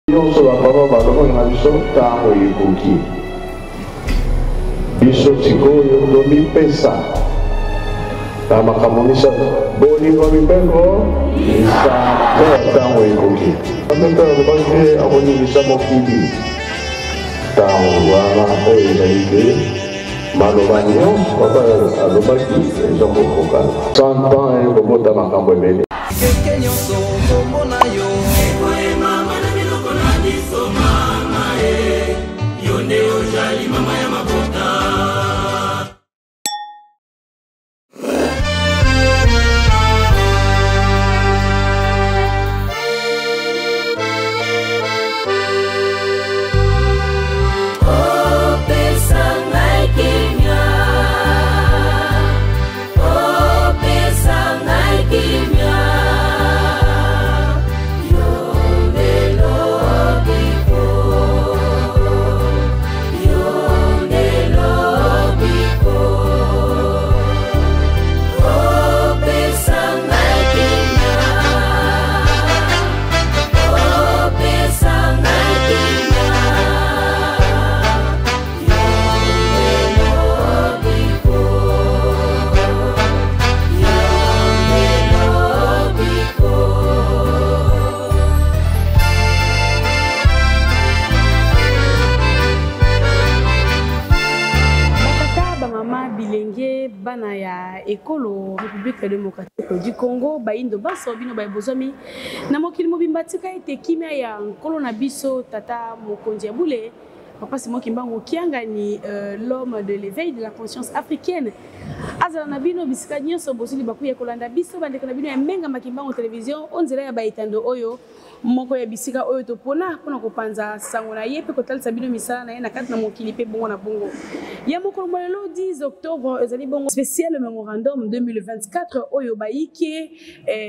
nyonso bapapa balobanga biso ntango ekoki biso sikoyo tomipesa na makambo misato bolingo mibeko lisango ya ntango ekoki ameka alobaki te akoningisa mokili ntango wana oyo ezali te maloba nyonso papa alobaki eza kokokana 100 ans ekobota makambo ebele keke nyonso komona yo ekoyemama na biloko na biso mama yo nde ozali mama ya mabota. Bana ya ekolo République démocratique du Congo baindo baso bino baibozami na mokili mobimba tika ete kimia ya nkolo na biso tata mokonzi ya bule papa Simon Kimbangu Kiangani l'homme de l'éveil de la conscience africaine azala na bino bisika nyonso bosili bakuya kolanda biso bandeko na bino ya menga makimbango télévision onzela ya baitando oyo moko ya bisika oyo topona pona kopanza sango na ye pe kotalisa bino misala na ye na kati na mokili pe bongo na bongo ya mokolo molelo 10 octobre ezali bongo spécial mémorandum 2024 oyo baike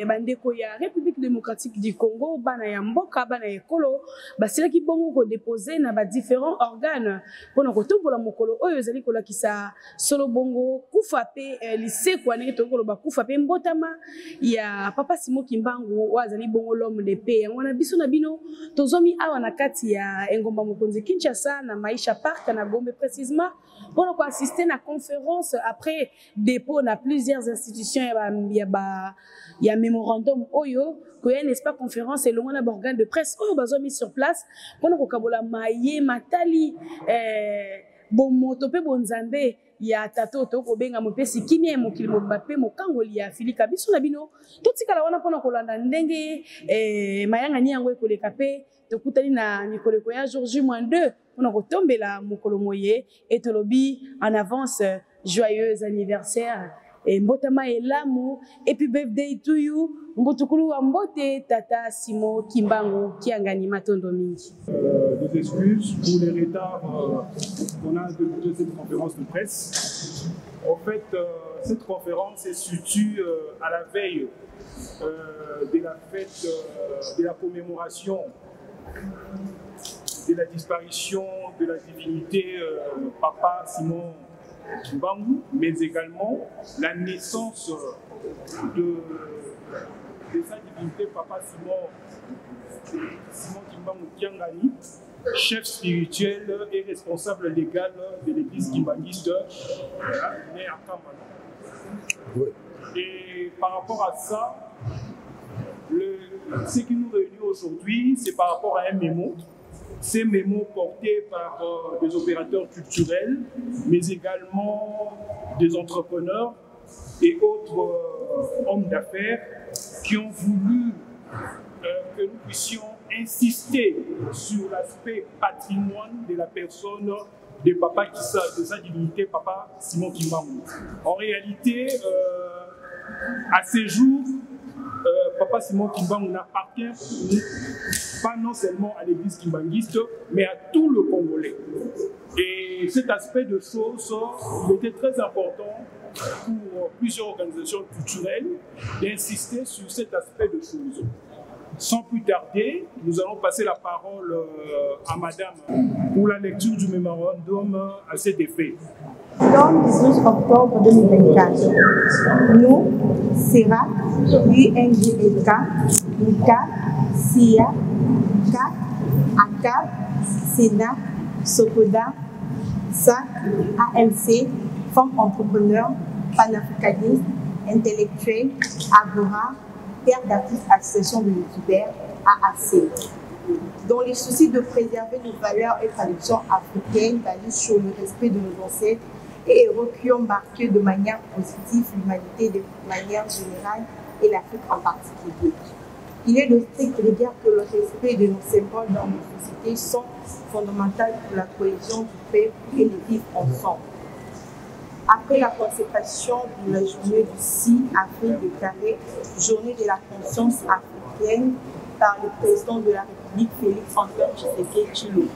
bandeko ya République démocratique du Congo bana ya mboka bana ekolo basilaki bongo ko déposer na ba différents organes pona kotombola mokolo oyo ezali kolakisa solo bongo kufa pe lycée kwa ndenge tokoloba kufa pe mbotama ya papa Simon Kimbangu wazali bongo l'homme de paix wana biso na bino tozomi awa na kati ya engomba mokonzi Kinshasa na Maisha Park na Gombe précisément pour assister na conférence après dépôt na plusieurs institutions ya mémorandum oyo koya n'est-ce pas conférence et l'on a organe de presse oyo bazomi sur place pour kokabola maye matali bomoto pe bonzambe ya tato to ko benga mopesi kimia mokili mobape mokangoli ya filika biso na bino totikala wana pona kolanda ndenge mayanga ni yango ekoleka pe tokutani na nikoleko ya jour J-2 pona kotombela mokolo moye et tolobi en avance joyeux anniversaire et mbotama elamu et puis birthday to you mbotukulu wa mbote tata Simon Kimbangu Kiangani matondo mingi. Des excuses pour les retards qu'on a de cette conférence de presse. En fait, cette conférence se situe à la veille de la fête de la commémoration de la disparition de la divinité Papa Simon Kimbangu, mais également la naissance de sa divinité Papa Simon Kimbangu Kiangani, chef spirituel et responsable légal de l'église kimbanguiste né à Kamana. Oui. Et par rapport à ça, ce qui nous réunit aujourd'hui, c'est par rapport à un mémo. Ces mémos portés par des opérateurs culturels, mais également des entrepreneurs et autres hommes d'affaires qui ont voulu que nous puissions insister sur l'aspect patrimoine de la personne de Papa Kissa, de sa divinité Papa Simon Kimbangu. En réalité, à ces jours, Papa Simon Kimbangu n'appartient pas non seulement à l'église kimbanguiste, mais à tout le Congolais. Et cet aspect de choses, il était très important pour plusieurs organisations culturelles d'insister sur cet aspect de choses. Sans plus tarder, nous allons passer la parole à Madame pour la lecture du mémorandum à cet effet. Donc, 18 octobre 2024, nous, SERA, UNGLK, NICA, SIA, CAC, ACAP, Sénat, Sokoda, SAC, AMC, Femmes entrepreneurs, panafricanistes, intellectuels, Agora, Terre d'artistes, association de youtubeurs, AAC. Dans les soucis de préserver nos valeurs et traditions africaines basées sur le respect de nos ancêtres et héros qui ont marqué de manière positive l'humanité de manière générale et l'Afrique en particulier. Il est de strict rigueur que le respect de nos symboles dans nos sociétés sont fondamentaux pour la cohésion du peuple et le vivre ensemble. Après la consécration de la journée du 6 avril déclarée Journée de la conscience africaine par le président de la République Félix-Antoine Tshisekedi Tshilombo,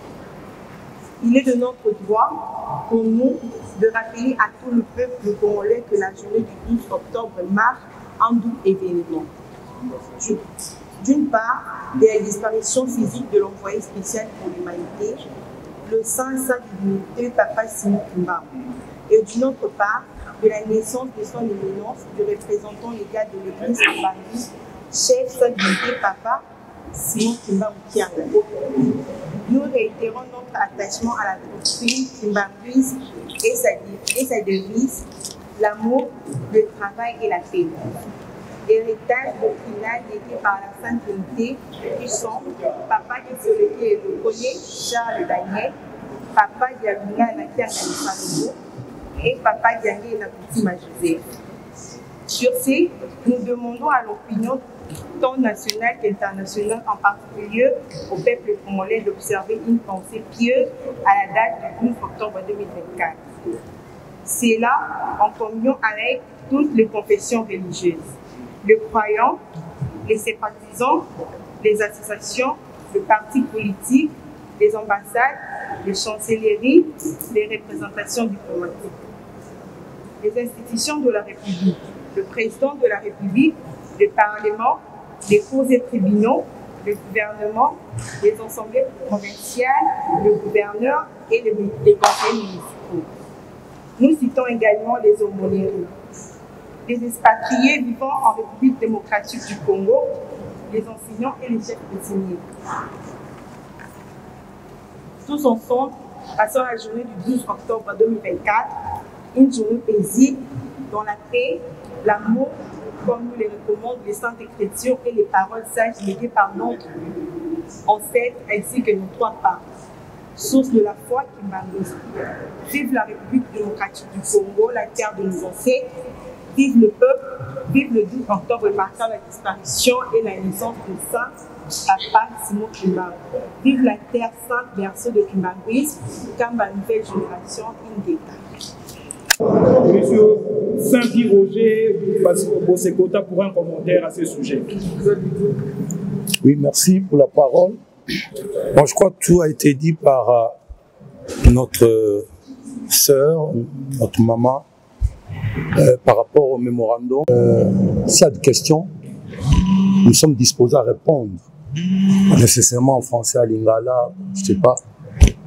il est de notre droit pour nous de rappeler à tout le peuple congolais que la journée du 12 octobre marque un double événement. D'une part, de la disparition physique de l'envoyé spécial pour l'humanité, le saint divinité Papa Simon Kimbangu, et d'une autre part, de la naissance de son éminence du représentant légal de l'église Kimbangu, chef sa divinité Papa Simon Kimbangu Kianga. Nous réitérons notre attachement à la doctrine kimbanguiste et sa devise, l'amour, le travail et la paix. Héritage doctrinal légué par la Sainte Trinité qui sont Papa Kisoleki et Lokone, Charles Daniel, Papa Diabinga Nakia Nanifanou et Papa Diangé Nakutima Joseph. Sur ce, nous demandons à l'opinion tant nationale qu'internationale, en particulier au peuple congolais, d'observer une pensée pieuse à la date du 12 octobre 2024. C'est là en communion avec toutes les confessions religieuses. Les croyants, les sympathisants, les associations, les partis politiques, les ambassades, les chancelleries, les représentations diplomatiques, les institutions de la République, le président de la République, le Parlement, les cours et tribunaux, le gouvernement, les assemblées provinciales, le gouverneur et les conseils municipaux. Nous citons également les aumôneries, les expatriés vivant en République démocratique du Congo, les enseignants et les chefs coutumiers. Tous ensemble, passons la journée du 12 octobre 2024, une journée paisible dans la paix, l'amour, comme nous les recommandent les Saintes Écritures et les paroles sages léguées par notre ancêtre ainsi que nos trois parents. Source de la foi kimbanguiste. Vive la République démocratique du Congo, la terre de nos ancêtres. Vive le peuple, vive le 12 octobre marquant la disparition et la naissance de Saint Papa Simon Kimbangu. Vive la terre sainte, berceau de kimbanguisme, comme la nouvelle génération Indéta. Monsieur Saint-Pierre Roger Bosekota pour un commentaire à ce sujet. Oui, merci pour la parole. Bon, je crois que tout a été dit par notre sœur, notre maman, par rapport au mémorandum. S'il y a des questions, nous sommes disposés à répondre. Pas nécessairement en français à Lingala, je ne sais pas.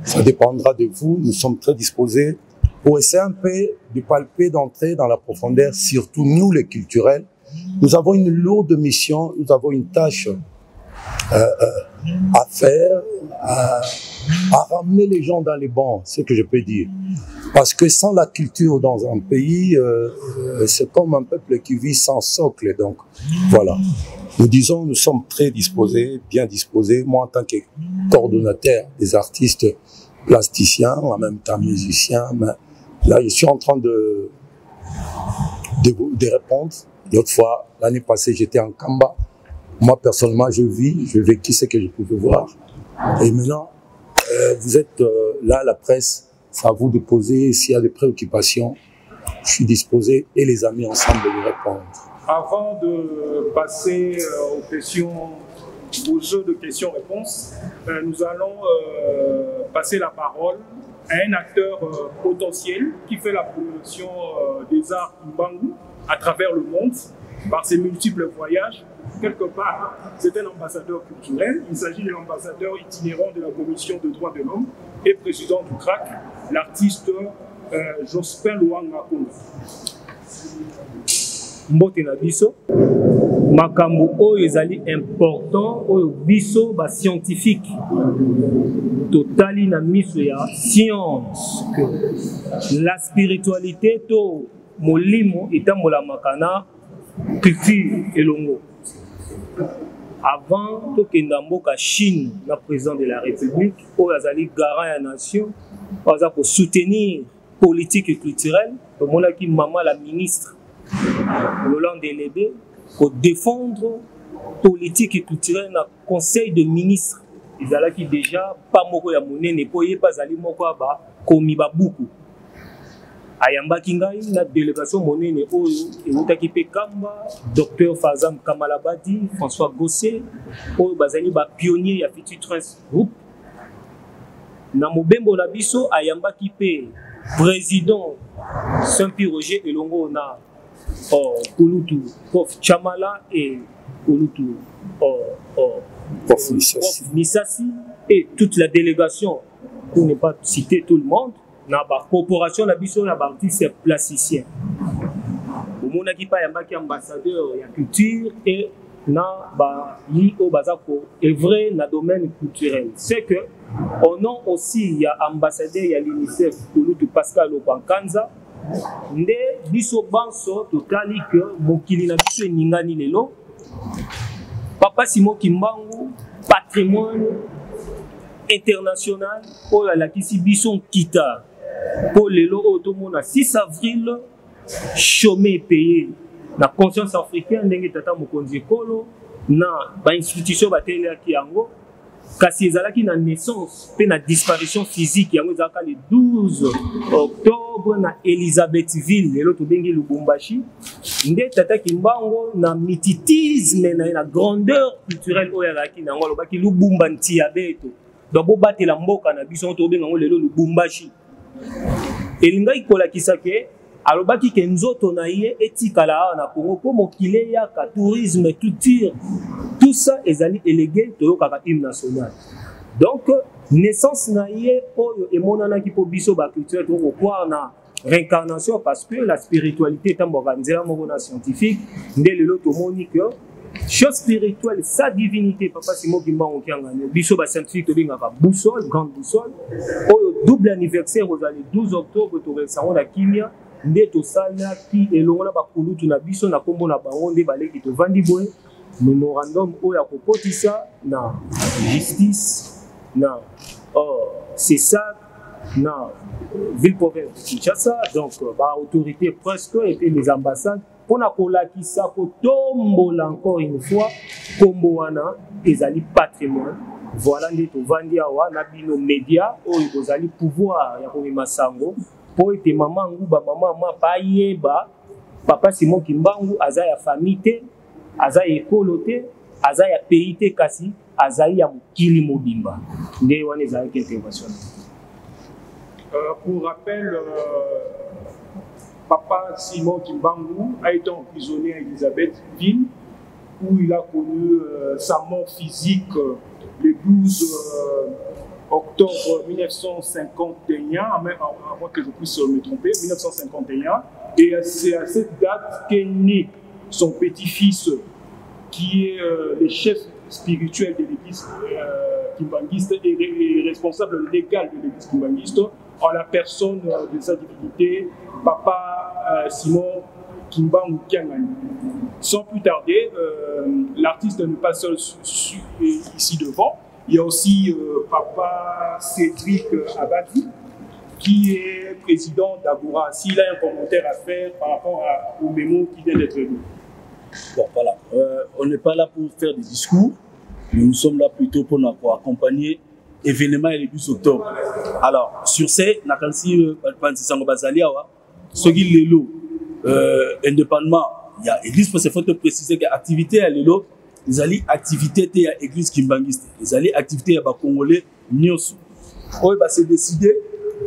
Ça dépendra de vous. Nous sommes très disposés pour essayer un peu de palper, d'entrer dans la profondeur, surtout nous les culturels. Nous avons une lourde mission, nous avons une tâche à faire, à ramener les gens dans les bancs, c'est ce que je peux dire. Parce que sans la culture dans un pays, c'est comme un peuple qui vit sans socle. Donc, voilà. Nous disons, nous sommes très disposés, bien disposés. Moi, en tant que coordonnateur des artistes plasticiens, en même temps musiciens, mais là, je suis en train de répondre. L'autre fois, l'année passée, j'étais en Kamba. Moi, personnellement, je vécu ce que je pouvais voir. Et maintenant, vous êtes là, la presse, c'est à vous de poser. S'il y a des préoccupations, je suis disposé et les amis ensemble de vous répondre. Avant de passer aux questions, au jeu de questions-réponses, nous allons passer la parole à un acteur potentiel qui fait la promotion des arts Kimbangu à travers le monde par ses multiples voyages. Quelque part, c'est un ambassadeur culturel. Il s'agit de l'ambassadeur itinérant de la Commission des droits de l'homme et président du CRAC, l'artiste Jospin Luanga Konga. mbote na biso makambo oyo ezali important oyo biso ba scientifique totali na miso ya science que la spiritualité to molimo etambolamaka na culture elongo. Avant tokenda mboka Chine na président de la République oyo azali garant ya nation aza ko soutenir politique et culturelle tomonaki maman la ministre Yolande Elebe pour défendre politique et culturelle dans le conseil de ministres. Ils allaient déjà pas moko ya monene po ye pas ali moko ba komi ba buku. Ayamba kingai na délégation monene oyo emutaki pe kamba Dr Fazam Kamalabadi, François Gossé oyo bazali ba pionnier ya Futur Trans Group. Na mobembo na biso ayambaki pe président Saint-Pierre Roger Elongo na Kulutu, Prof Chamala et Kulutu, Prof Misasi et toute la délégation, pour ne pas citer tout le monde, dans la corporation, la biso, la artiste plasticien. Au monde qui pas yambaki ambassadeur de la culture et na ba li au bazako est vrai na domaine culturel. C'est que au nom aussi il y a ambassadeur il y a l'UNICEF Kulutu Pascal Opankanza. Nde biso banso totali que mokili na biso eningani lelo Papa Simon Kimbangu patrimoine international oyo alakisi biso kita po lelo oyo tomona 6 avril chômé payé na conscience africaine ndenge tata mokonzi ekolo na ba institution batelaki yango kasi ezalaki na naissance pe na disparition physique yango ezalaka le 12 octobre na Elisabethville lelo tobengi Lubumbashi nde tata Kimbangu na mythitisme na grandeur culturelle oyo alaki nango alobaki Lubumba ntia beto donc bobatela mboka na biso tobenga ngo lelo Lubumbashi elingai kolakisa ke alobaki ke nzoto na ye etikala na Congo po mokile ya ka tourisme culture tout ça ezali élégué toyokaka hymne national donc naissance na ye oyo emonanaki po biso ba culture to croire na réincarnation parce que la spiritualité tamboka nzela moko na scientifique nde lelo tomoni que chose spirituelle sa divinité Papa Simon Kimbangu kiangani biso ba scientifique tobengaka boussole grande boussole oyo double anniversaire ozali 12 octobre to resango na kimia nde tosalaki elongo na bakulutu na biso na kombo na bango nde baleki tovandi boye memorandum oyo akokotisa na justice na c'est ça na ville province de Kinshasa donc ba autorité presque et puis les ambassades pour na kolakisa ko tombola encore une fois kombo wana ezali patrimoine voilà nde tovandi awa na bino média oyo kozali pouvoir ya komema sango po ete mama nguba mama bayeba Papa Simon Kimbangu aza ya famille te aza ekolo te aza ya pays te kasi aza ya mokili mobimba nde wana ezalaki intervention. Pour rappel, Papa Simon Kimbangu a été emprisonné à Elisabethville où il a connu sa mort physique le 12 octobre 1951, avant que je puisse me tromper, 1951. Et c'est à cette date qu'est né son petit-fils, qui est le chef spirituel de l'église kimbanguiste et responsable légal de l'église kimbanguiste, en la personne de sa divinité, Papa Simon Kimbangu Kiangani. Sans plus tarder, l'artiste n'est pas seul ici devant. Il y a aussi Papa Cédric Abadi, qui est président d'Agora. S'il a un commentaire à faire par rapport au mémo qui vient d'être lu. Bon, voilà. On n'est pas là pour faire des discours, mais nous sommes là plutôt pour accompagner l'événement le 12 octobre. Alors, sur ces, indépendamment, il y a l'église, parce qu'il faut te préciser que l'activité à l'élo, les alliés activités de l'église kimbanguiste, les alliés activités à Congolais, Nyosu. On va se décider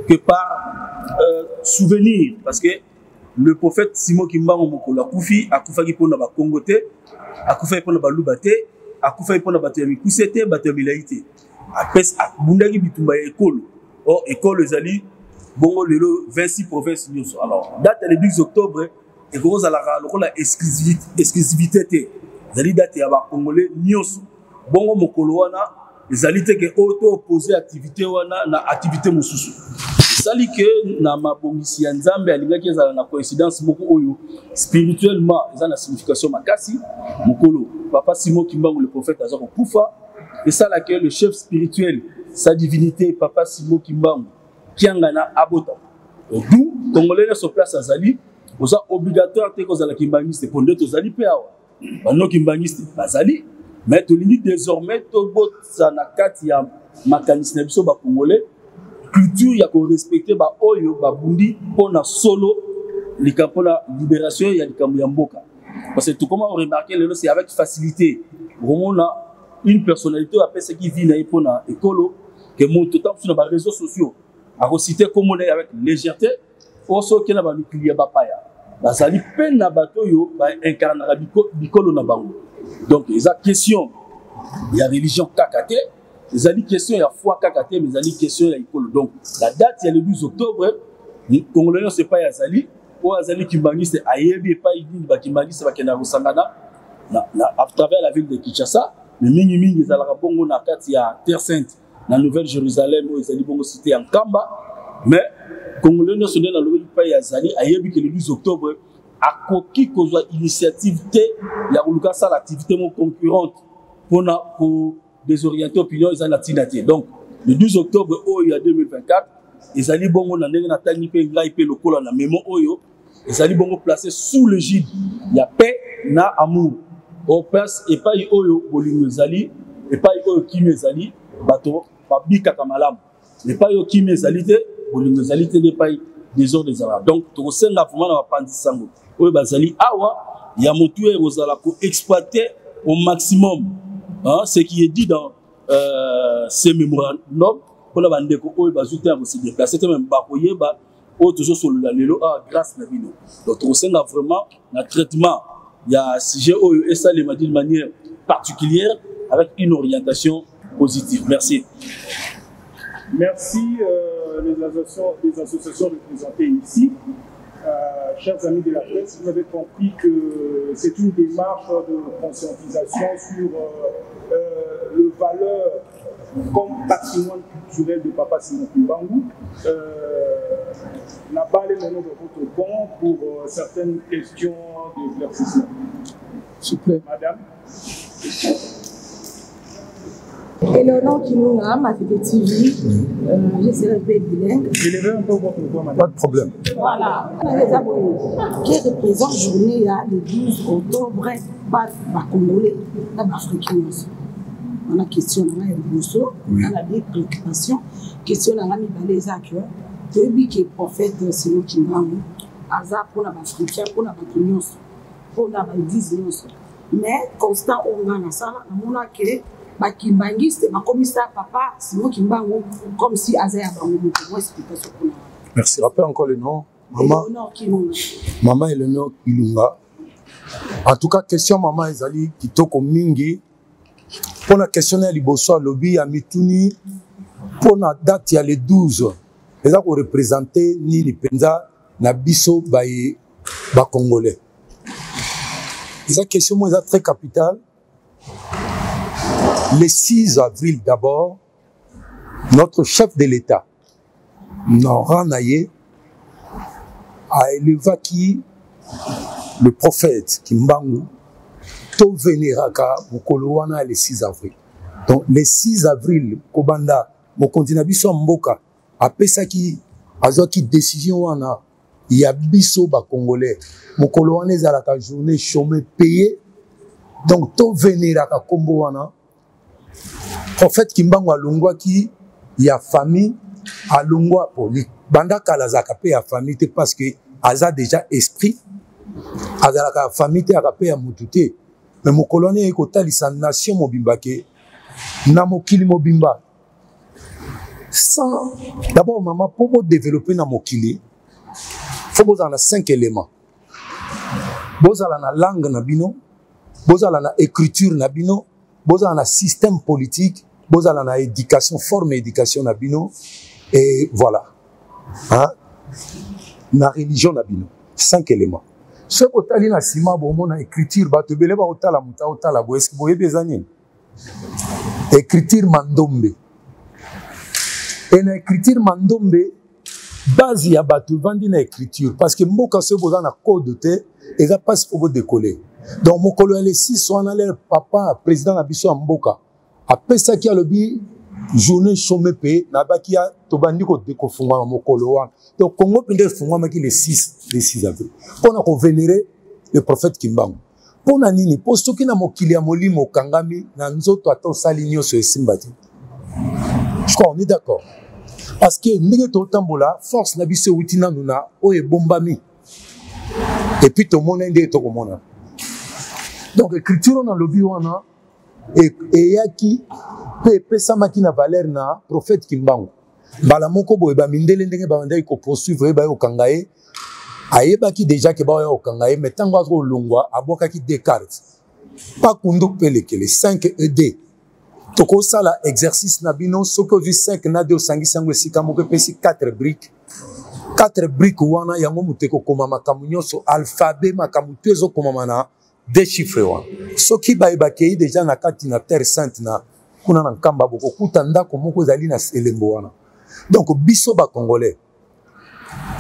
que par souvenir, parce que le prophète Simon Kimbangu Mokola Koufi a Koufaki pour la Congoté, a Koufaki pour la Baloubaté, a Koufaki pour la Batami Koussete, Batami Laïté. Après, à Bundagi Bitumba école, or école les alliés, Bongo Lelo, 26 provinces Nyosu. Alors, date le 12 octobre, et que la exclusivité te zali date ya ba congolais nyonso bongo mokolo wana ezali te ke auto opposé activité wana na activité mosusu sali que na mabongisi ya nzambe alingaki ezala na coïncidence moko oyo spirituellement eza na signification makasi mokolo papa Simon Kimbangu le prophète aza kokufa et ça là que le chef spirituel sa divinité papa Simon Kimbangu kiangana abota d'où congolais sur place azali oza obligatoire te kozala kimbangiste pour ndeto zali pe awa bano kimbangiste bazali mais tolingi désormais tobotsa na kati ya makanisi na biso ba congolais culture ya ko respecter ba oyo ba bundi pona solo likambo la libération ya likambo ya mboka parce que tout comme on remarquer le c'est avec facilité vraiment on a une personnalité après ce qui vit na pona écolo que mon total sur les réseaux sociaux a reciter comme on est avec légèreté oso ke na ba nucléaire ba paya bazali peine na bato yo ba incarner bikolo na bango donc les questions il y a religion kakate les ali question ya foi kakate mais ali question ya ikolo donc la date c'est le 12 octobre congolais c'est pas yazali o azali kimbangiste ayebi pas idini ba kimbangiste ba kena rusangana na à travers la ville de Kinshasa mais mingi ezala bongo na kati ya Terre Sainte na Nouvelle Jérusalem o ezali bongo cité en Kamba mais congolais ne sont dans le pays yazali ayebi que le 12 octobre a koki kozwa initiative te ya koluka ça l'activité mon concurrente pour désorienter opinion ils en atinaté donc le 12 octobre il y a 2024 ezali bongo na ndenge na tani pe ngai pe lokola na memo oyo ezali bongo placé sous l'égide ya paix na amour au place et pas oyo bolingo ezali et pas oyo kimi ezali bato babika kamalamu et pas oyo kimi ezali te bolingo ezali te ne pas désordre des arabes donc to senga vraiment na bapandi sango oyo bazali awa ya motu e rozala ko exploiter au maximum hein, ce qui est dit dans ces mémorandums pour la bande ko oyo bazouté à se déplacer même ba koyeba o toujours sur le lelo grâce na bino donc to senga vraiment na traitement il y a sujet oyo et ça les m'a dit de manière particulière avec une orientation positive. Merci. Merci les associations représentées ici. Chers amis de la presse, vous avez compris que c'est une démarche de conscientisation sur le valeur comme patrimoine culturel de Papa Simon Kimbangu. La balle est maintenant dans votre banc pour certaines questions d'éclaircissement. S'il vous plaît. Madame. Eleonore Kinunga, ma TV, je serai bilingue. Élevez un peu votre voix, madame. Pas de problème. Voilà. Qui représente journée le 12 octobre, pas Congolais, pas Africains. On a question on a des préoccupations, question on a mis dans les actes. Depuis que le prophète Simon Kimbangu, Aza pour les Africains, pour les Africains, pour les 10 mais constant on a ça, on a que Kimbangiste, ma commissaire papa Simon Kimbangu, comme si Aza a bangu. Merci. Rappelle encore le nom. Maman. Maman Eleonore Kilunga. En tout cas, question maman Ezali Kitoko Mingi. Pour la question à Liboso lobby à Mituni, pour la date il y a le 12. Les gens représenté ni les Penza na biso ba Congolais. La question est très capitale. Le 6 avril d'abord, notre chef de l'État, Nora Naye, a élevé le prophète Kimbangu, to vénéraka mokolowana le 6 avril. Donc le 6 avril, Kobanda, mokontina biso mboka, apesa ki azwaki décision wana ya biso ba congolais. Mokolowana ezalaka journée chômé payé. Donc to vénéraka kombo wana. Prophète Kimbangu alongwaki ya famille alongwa poli. Banda kalazaka pe ya famille te parce que aza déjà esprit. Azalaka famille te akape ya mutute. Mais mon colonel est kotalisa nation mobimba ke na mokili mobimba. Sans d'abord maman pour développer na mokili, faut vous en 5 éléments. Vous avez la langue na bino, vous avez la écriture na bino, vous avez un système politique, vous avez la éducation, forme éducation na bino et voilà. Hein? Na religion na bino, 5 éléments. Ce que tu as dit dans Sima, bon, écriture, tu as la est-ce que vous avez besoin écriture mandombe. Et dans l'écriture mandombe, base ya batu vandi na écriture parce que mboka se boza na code te et ça passe pour décoller. Donc mokolo ya les 6 soit na leur papa président na biso ya mboka apesa ki alobi journée chômé payé na baki ya to bandi ko dékofunga mokolo wana. Donc Congo pinde funga maki le 6 avril. Pona ko vénérer le prophète Kimbangu. Pona nini posto ki na mokili ya molimo kangami na nzoto ata osali nyonso esimbati. Je crois on est d'accord. Parce que nous avons force na biso utina nuna oye bombami. Et puis tout le monde est tout le monde. Donc écriture dans le biwana et yaki pe sama ki na valeur na prophète Kimbangu. Bala moko boye ba mindele ndenge ba ndai ko poursuivre ba yo kangaye. Ayeba ki déjà ke ba yo kangaye mais tango azo longwa aboka ki Descartes. Pas kundu pelekele 5 ED. Toko sala exercice na bino soko du 5 na de sangisango esika moko pesi 4 briques. 4 briques wana yango muteko koma makamu nyonso alphabet makamu tezo koma mana des chiffres wana. Soki ba ebakei déjà na kati na terre sainte na kuna na nkamba boko kuta ndako moko zali na elembo wana. Donc biso ba congolais.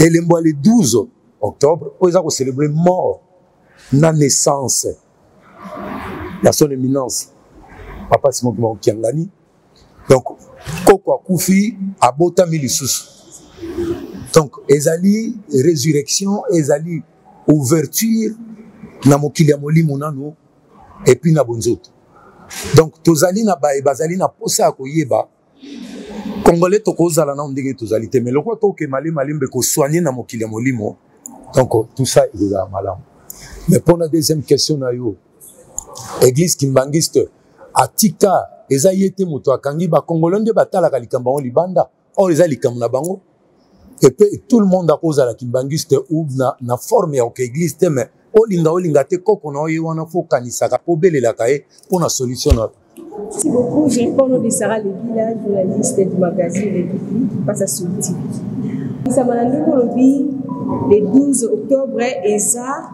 Elembo le 12 octobre oza ko célébrer mort na naissance. La son éminence Papa Simon Kiangani. Donc, Koko Koufi a bota milisusu. Donc, ezali résurrection, ezali ouverture, na mokili ya molimo nanu, et puis na bonzoto. Donc, tozali na bae, bazali na posa ya koyeba, Congolais toko ozala na ondenge tozali te, mais loko toke malimbe ko soigner na mokili ya molimo. Donc, tout ça, il est malam. Mais pour la deuxième question, na yo, Église Kimbangiste, atika eza yete moto akangi ba congolais nde batala kalikamba on libanda or eza likamba na bango et puis tout le monde a cause à la kimbangiste ou na forme ya église te mais olinga te koko na wana fo kanisa ka po belela kae pour na solution. Merci beaucoup. Je réponds au nom de Sarah Lebila, journaliste du magazine République, qui passe à Sous TV. Le 12 octobre, ESA,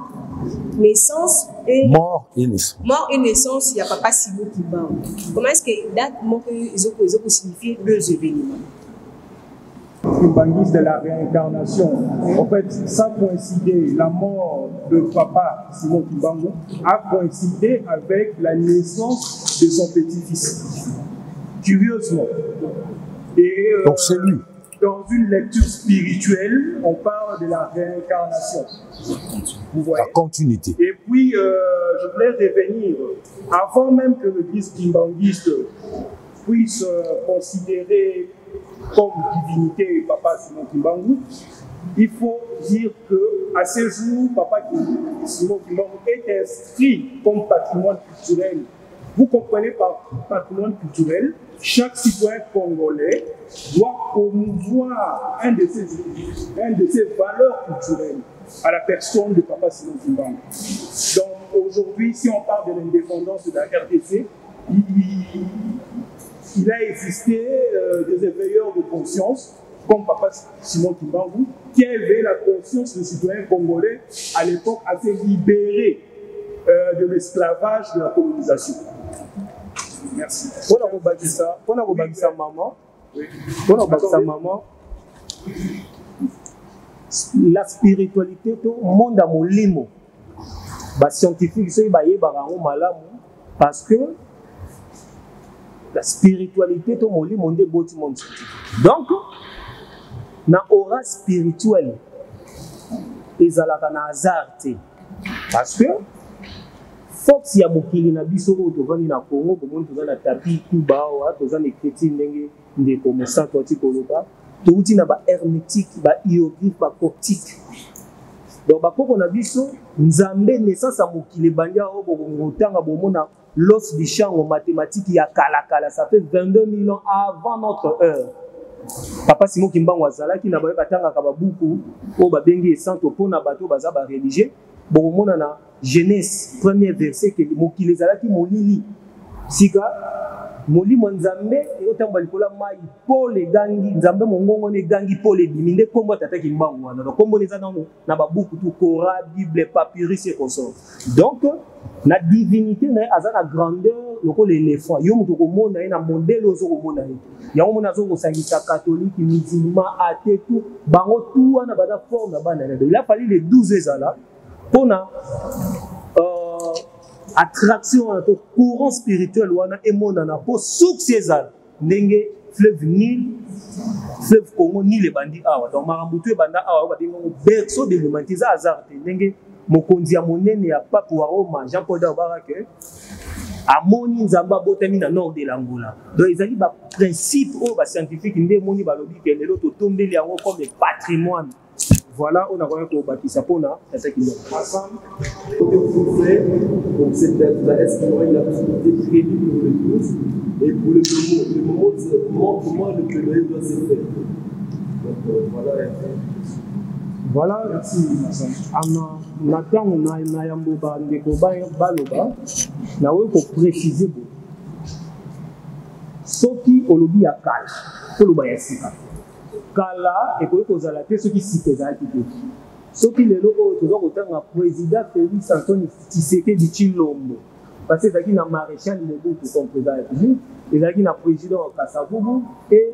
naissance et mort et naissance. Mort et naissance, il y a Papa Simon Kimbangu. Comment est-ce que date ils ont signifié deux événements? Kimbanguiste de la réincarnation. En fait, ça coïncidait, la mort de Papa Simon Kimbangu a coïncidé avec la naissance de son petit-fils. Curieusement. Et, donc c'est lui. Dans une lecture spirituelle, on parle de la réincarnation. Vous voyez? La continuité. Et puis, je voulais revenir, avant même que l'église kimbanguiste puisse considérer comme divinité Papa Simon Kimbangu, il faut dire qu'à ce jour, Papa Simon Kimbangu est inscrit comme patrimoine culturel. Vous comprenez par patrimoine culturel, chaque citoyen congolais doit promouvoir un de ses valeurs culturelles à la personne de Papa Simon Kimbangu. Donc aujourd'hui, si on parle de l'indépendance de la RDC, il a existé des éveilleurs de conscience, comme Papa Simon Kimbangu, qui a éveillé la conscience des citoyens congolais à l'époque assez libérés de l'esclavage, de la colonisation. Merci. Pour la maman, la spiritualité, tout le monde a mon limo. Les scientifiques sont malamu parce que la spiritualité, tout le monde est beau. Donc, dans l'aura spirituelle, ils ont un hasard. Parce que Fox ya mokili na biso o tovani na Congo comme tozana tapi Cuba wa tozana chrétien ndenge ndeko mosanto tikoloba touti na ba hermétique ba hiéroglyphe ba coptique donc ba koko na biso nzambe naissance ya mokili bandia o bongotanga bomona l'os du champ en mathématiques ya kala ça fait 22 000 ans avant notre heure. Papa Simon Kimbangu azalaki na ba batanga ka ba buku o ba bengi santo pona bato baza ba religieux bomona na Genèse, premier verset, que Mokilezalaki Molili. Sika, molimo nzambe eotamba likola mai pole gangi nzambe mongongo ne gangi pole biminde kombo atataki mbangu wana donc kombo neza na babuku tu Torah Bible papyrus et consort donc na divinité na azana grandeur lokola l'éléphant yo mutu komona na modèle ozo komona yango mona zo kosangisa catholique musulman athée tout bango tout wana bada forme na bana il a fallu les 12 ezala pona attraction à ton courant spirituel wana emonana po source ezala ndenge fleuve Nil fleuve Congo ni les bandits awa donc marambutu banda awa ba dingo berceau de l'humanité za hasard ndenge mokonzi ya monene ya pape wa Roma Jean-Paul Barake amoni nzamba botami na nord de l'Angola donc ezali ba principe o ba scientifique nde moni ba lobi ke lelo to tombeli yango comme patrimoine. Voilà, on a vraiment pour bâtir pona, c'est ça qui nous ensemble. Donc cette date-là, est-ce qu'il y aura une activité prévue pour le 12 et pour le moment, comment le pèlerin doit se faire. Donc voilà. Voilà, merci. Nathan, on a yamboba ndeko baloba, na we ko préciser bo. Soki olobi ya kala, oloba ya sika. Kala et kozala te soki sipeza te soki lelo oyo toza kotanga président Félix Antoine Tshisekedi Tshilombo parce que ezalaki na maréchal Mobutu comme président de la République ezalaki na président Kasavubu et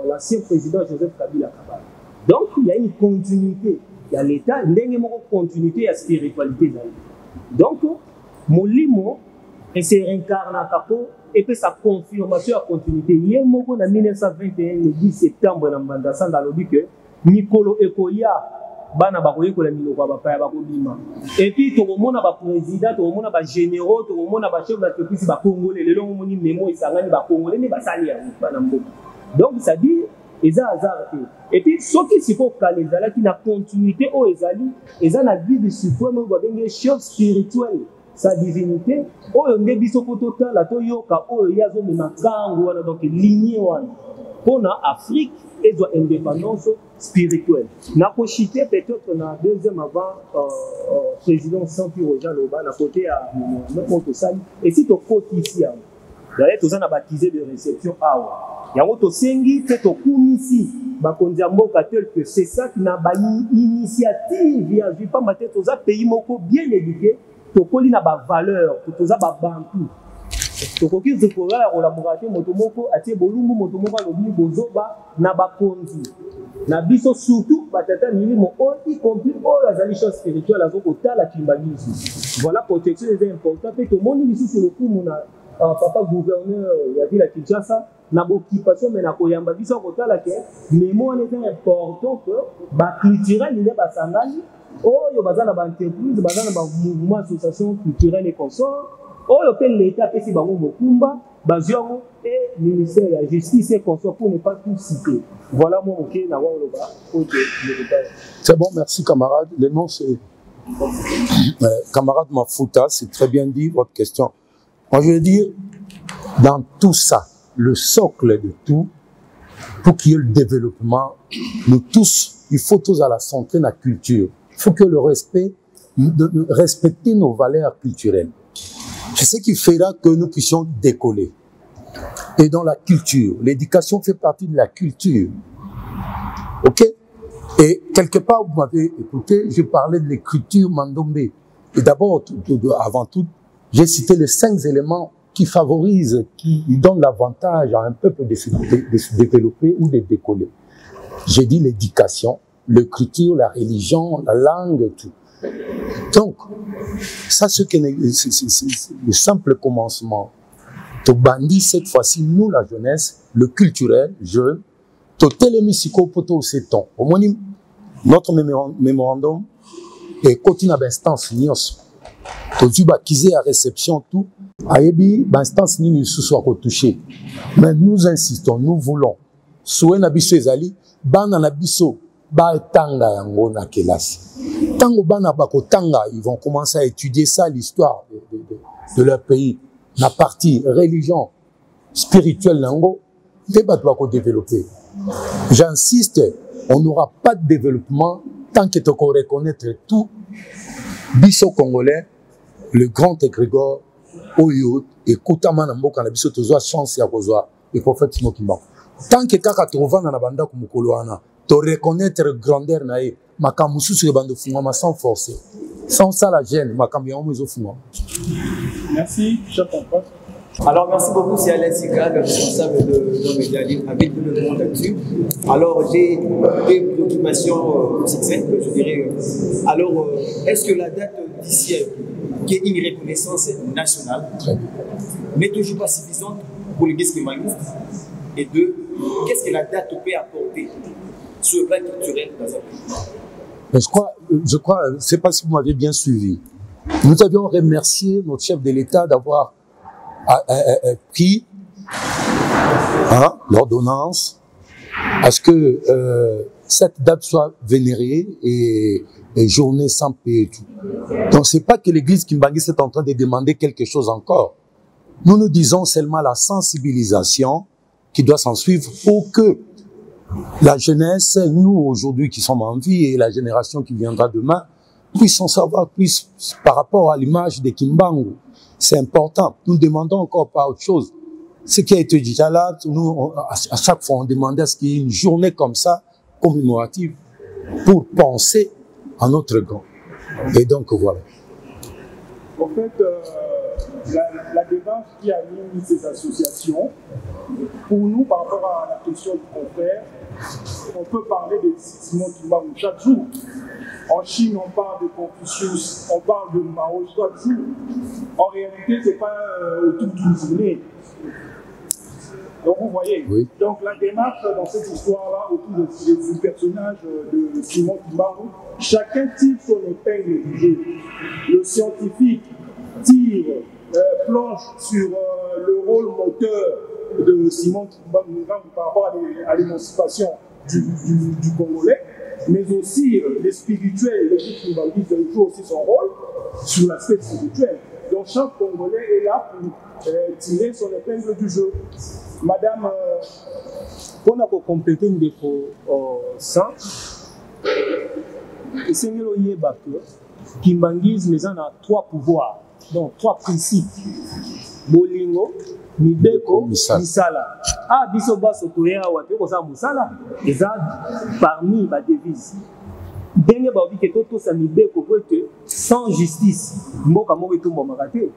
l'ancien président Joseph Kabila Kabala donc il y a une continuité il y a l'état ndenge moko continuité ya spiritualité donc molimo et se réincarne kapo et puis sa confirmation à continuité. Hier, en 1921, le 10 septembre, dans Bandasan, dans le dit que Nikolo Ekoya, Bana Bakoye, et puis, tout le monde a président, tout le monde a généraux, tout le monde a chef d'entreprise, Congolais, les longs moni mémo, ils s'en gagnent, Congolais, mais Basali, donc, ça dit, ils ont hasard. Et puis, ce qui s'y faut caler, qui n'a continuité, ils ont la vie de suprême, des choses spirituelles. Sa divinité, oyo ndebiso kotota la toyoka oyo yazo menakango wana donc lignée wana pona Afrique et doit indépendance spirituelle. Na kochité peut-être na deuxième avant président Santi Roja Loba na côté à notre salle et si to côté ici d'ailleurs tous on a baptisé de réception awa yango to sengi te to kumisi bakonzi mboka tel que c'est ça qui n'a ba initiative ya vie pas maté tous pays moko bien éduqué tokoli na ba valeur toza ba bantu tokoki zekola la collaboration motomoko atie bolumbu motomoko lobi bozoba na bakonzi na biso surtout batata milimo y compris azali chose spirituelle azokota la kimbangizi voilà protection est important pe to moni biso sur le coup mona papa gouverneur ya ville à Kinshasa na occupation mais na koyamba biso kotala ke memo on est important que ba culturel il est basangani oyo bazana ba entreprise bazana ba mouvement association culturelle et consort oyo pe l'état pesi bango mokumba baziongo et ministère de la justice et consort pour ne pas tout citer. Voilà mon OK na wa loba OK. C'est bon, merci camarade. Le nom c'est camarade Mafuta, c'est très bien dit votre question. Moi je veux dire dans tout ça, le socle de tout pour qu'il y ait le développement, nous tous, il faut tous à la santé la culture. Il faut que le respect, de respecter nos valeurs culturelles. C'est ce qui fera que nous puissions décoller. Et dans la culture, l'éducation fait partie de la culture. Ok? Et quelque part, vous m'avez écouté, je parlais de l'écriture Mandombe. Et d'abord, avant tout, j'ai cité les 5 éléments qui favorisent, qui donnent l'avantage à un peuple de se développer ou de décoller. J'ai dit l'éducation, l'écriture, la religion, la langue, tout. Donc, ça, c'est le simple commencement. Tu bandis cette fois-ci, nous, la jeunesse, le culturel, jeune, tu télémisiko poto seton. Au moins, notre mémorandum est continue à l'instance nios. Tu dis qu'ils à réception tout. Ayebi, l'instance ni sous soit retouché. Mais nous insistons, nous voulons. Souen abisso ezali, ban anabisso. Ba tanga yango na kelasi. Tango bana bako tanga, ils vont commencer à étudier ça, l'histoire de leur pays. La partie religion, spirituelle nango, débat bako développer. J'insiste, on n'aura pas de développement tant que tu reconnaître tout. Bisso congolais, le grand égrégore oyo ekutama na mboka na biso tozwa chance ya kozwa le prophète Simon Kimbangu. Tant que kaka tovanda na banda kumukolo wana to reconnaître grandeur na ye makambo susu ya bando fungama sans forcer. Sans ça la gêne makambo ya omezo fungama. Merci, cher compagnon. Alors, merci beaucoup, c'est Alain Sika, le responsable de Média Libre avec le monde là-dessus. Alors, j'ai des préoccupations succinctes, je dirais. Alors, est-ce que la date d'ici, qui est une reconnaissance nationale, n'est toujours pas suffisante pour l'Église kimbanguiste? Et deux, qu'est-ce que la date peut apporter sur le plan culturel dans un pays? Je crois, je ne sais pas si vous m'avez bien suivi. Nous avions remercié notre chef de l'État d'avoir pris l'ordonnance à ce que cette date soit vénérée et journée sans paix et tout. Donc c'est pas que l'église kimbanguiste est en train de demander quelque chose encore. Nous nous disons seulement la sensibilisation qui doit s'en suivre pour que la jeunesse, nous aujourd'hui qui sommes en vie et la génération qui viendra demain, puissent en savoir plus par rapport à l'image de Kimbangu. C'est important. Nous demandons encore pas autre chose. Ce qui a été dit là, nous, à chaque fois, on demandait à ce qu'il y ait une journée comme ça, commémorative, pour penser à notre grand. Et donc, voilà. En fait, la démarche qui anime ces associations, pour nous, par rapport à la question du confrère, on peut parler de Simon Kimbangu chaque jour. En Chine, on parle de Confucius, on parle de Mao chaque jour. En réalité, ce n'est pas autour d'une journée. Donc, vous voyez. Oui. Donc, la démarche dans cette histoire-là, autour du personnage de Simon Kimbangu, chacun tire son épingle du jeu. Le scientifique tire, planche sur le rôle moteur de Simon Kimbangu par rapport à l'émancipation du Congolais. Mais aussi les spirituels, les kimbanguistes jouent aussi son rôle sur l'aspect spirituel. Donc chaque Congolais est là pour tirer son épingle du jeu. Madame, on a complété une défaut sans et c'est que kimbanguisme ils ont trois pouvoirs, donc trois principes. Bolingo, Mibeko, Misala. Ah, biso baso toya wapi koza musala. Eza parmi ba devises. Denge ba obi ke toto sa Mibeko ko que sans justice, mboka moko etumba makate.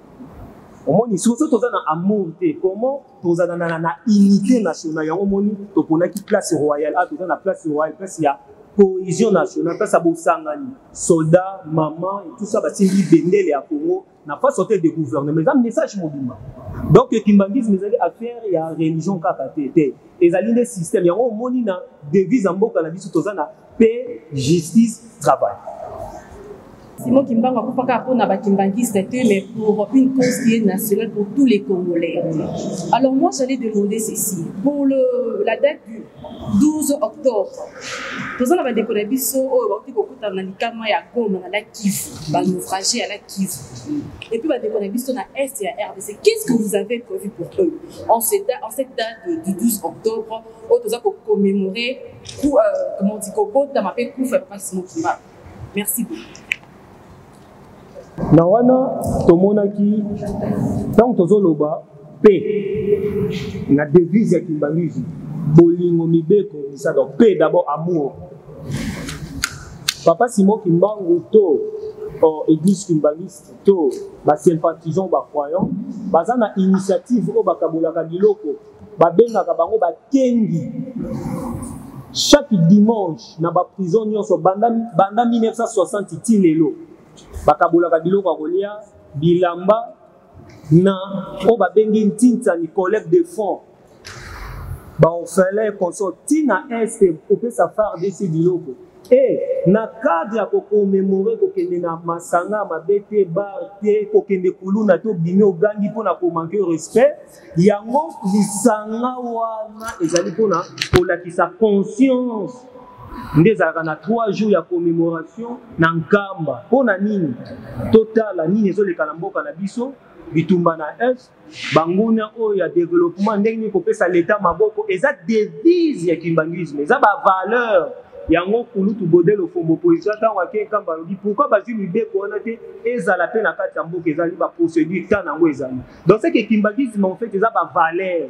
Omoni soso toza na amour te, comment toza na unité nationale ya omoni to ponaki place royale, ah toza na place royale, place ya cohésion nationale, place à Bosangani, soldats, maman et tout ça ba simbi bendele ya Congo. N'a pas sorti de gouvernement, mais un message mobile. Donc, kimbanguisme, ils avaient affaire à la religion kakate. Ils avaient des systèmes, ils ont des devises en boka, paix, justice, travail. Simon Kimbangu a pas pour na kimbanguiste mais pour une cause qui est nationale pour tous les Congolais. Alors moi j'allais demander ceci pour la date du 12 octobre. Nous avons découvert biso o ba ko kuta na likama ya Goma na la Kivu, ba naufragé à la Kivu. Et puis ba découvert biso na Est et à RDC. Qu'est-ce que vous avez prévu pour eux en cette date du 12 octobre où nous allons commémorer comment on dit Kobo dans ma paix coup fait pas Simon Kimbangu. Merci beaucoup. Na wana tomonaki donc tozoloba paix na devise ya kimbanguisme bolingo mibeko ça donc paix d'abord amour. Papa Simon Kimbangu to église kimbanguiste to ba sympathisant ba croyant baza na initiative o bakabolaka biloko babengaka bango ba kengi chaque dimanche na ba prison nyonso banda 1960 tilelo bakabolaka biloko kolia bilamba na o babengi ntinta ni collecte de fonds ba ofele consortina est pour sa part de ces biloko et na cadre ya commémorer ko kende na masanga mabete bar te ko kende kuluna to bimi ogangi pona ko manquer respect yango lisanga wana ezali pona kolakisa conscience ndezalaka na 3 jours ya commémoration na nkamba mpona nini totala nini ezoleka na mboka na biso bitumba na est banguna oyo ya développement ndenge nini kopesa l'état maboko eza devise ya kimbanguisme eza bavaleur yango kulutu bodelo fombo position tant wake kamba lobi pourquoi bazui mibeko wana te ezala pe na kati ya mboka ezali ba procédure tant nango ezali donc c'est que kimbangisme en fait eza ba valeur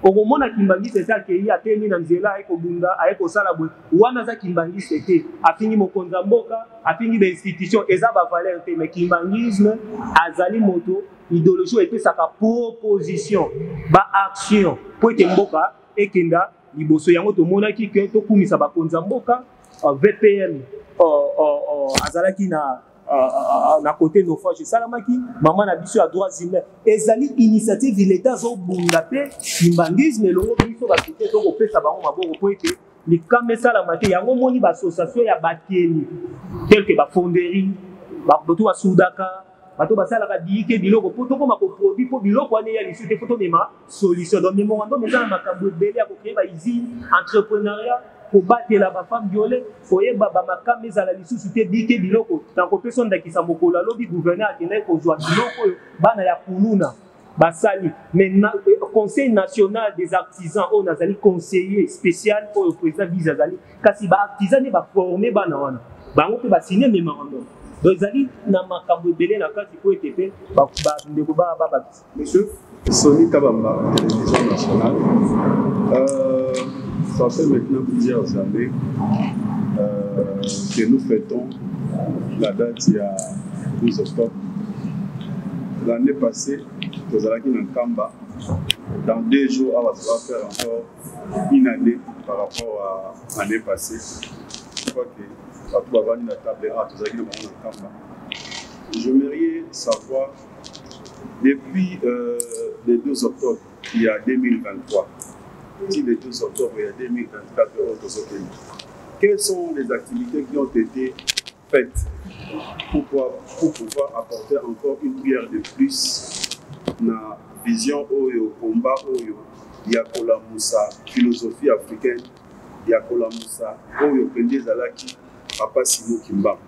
okomona kimbangisme eza ke ya teni na nzela ayeko bunda ayeko sala boy wana za kimbangisme te afingi mokonza mboka afingi ba institution eza ba valeur te mais kimbangisme azali moto idéologie epesaka proposition ba action po ete mboka ekenda liboso yango tomonaki ke tokumisa bakonza mboka VPN azalaki na côté naufrage esalamaki mama na biso ya droits humains ezali initiative l'État azobunda pe kimbangisme elongo biso basite tokopesa bango maboko po ete likama esalama te yango moni baassociation ya bakeni tel que bafonderie bato basudaka bato basalaka biyike biloko po tokoma koproduit po biloko wana ya lisu te po tomema solution donc memorandum eza na makambo ebele ya kokreye bausine entrepreneuriat kobatela bafemme viole koyeba bamakambo ezala lisusu te biyike biloko tanko mpe so ndakisa mokolo alobi gouverneur akendaki kozwa biloko oyo bana ya kuluna basali mais conseil national des artisans oyo nazali conseiller spécial oyo président biso azali kasi baartisan nde baforme bana wana bango mpe basigne memorandum donc ezali na makambo ebele na kati po ete mpe bandeko babakisa monsieur Sony Kabamba, télévision nationale. Ça fait maintenant plusieurs années que nous fêtons la date il y a 12 octobre. L'année passée, nous allons à Nkamba. Dans 2 jours, on va faire encore une année par rapport à l'année passée. Je crois que tout avant la table A, nous allons à Nkamba. J'aimerais savoir, depuis le 12 octobre, il y a 2023, si le 12 octobre, il y a 2024, quelles sont les activités qui ont été faites pour pouvoir apporter encore une pierre de plus dans la vision oyo, combat oyo, il y a la moussa, philosophie africaine, il y a la moussa, oyo, Pende Zalaki, Papa Simo Kimba.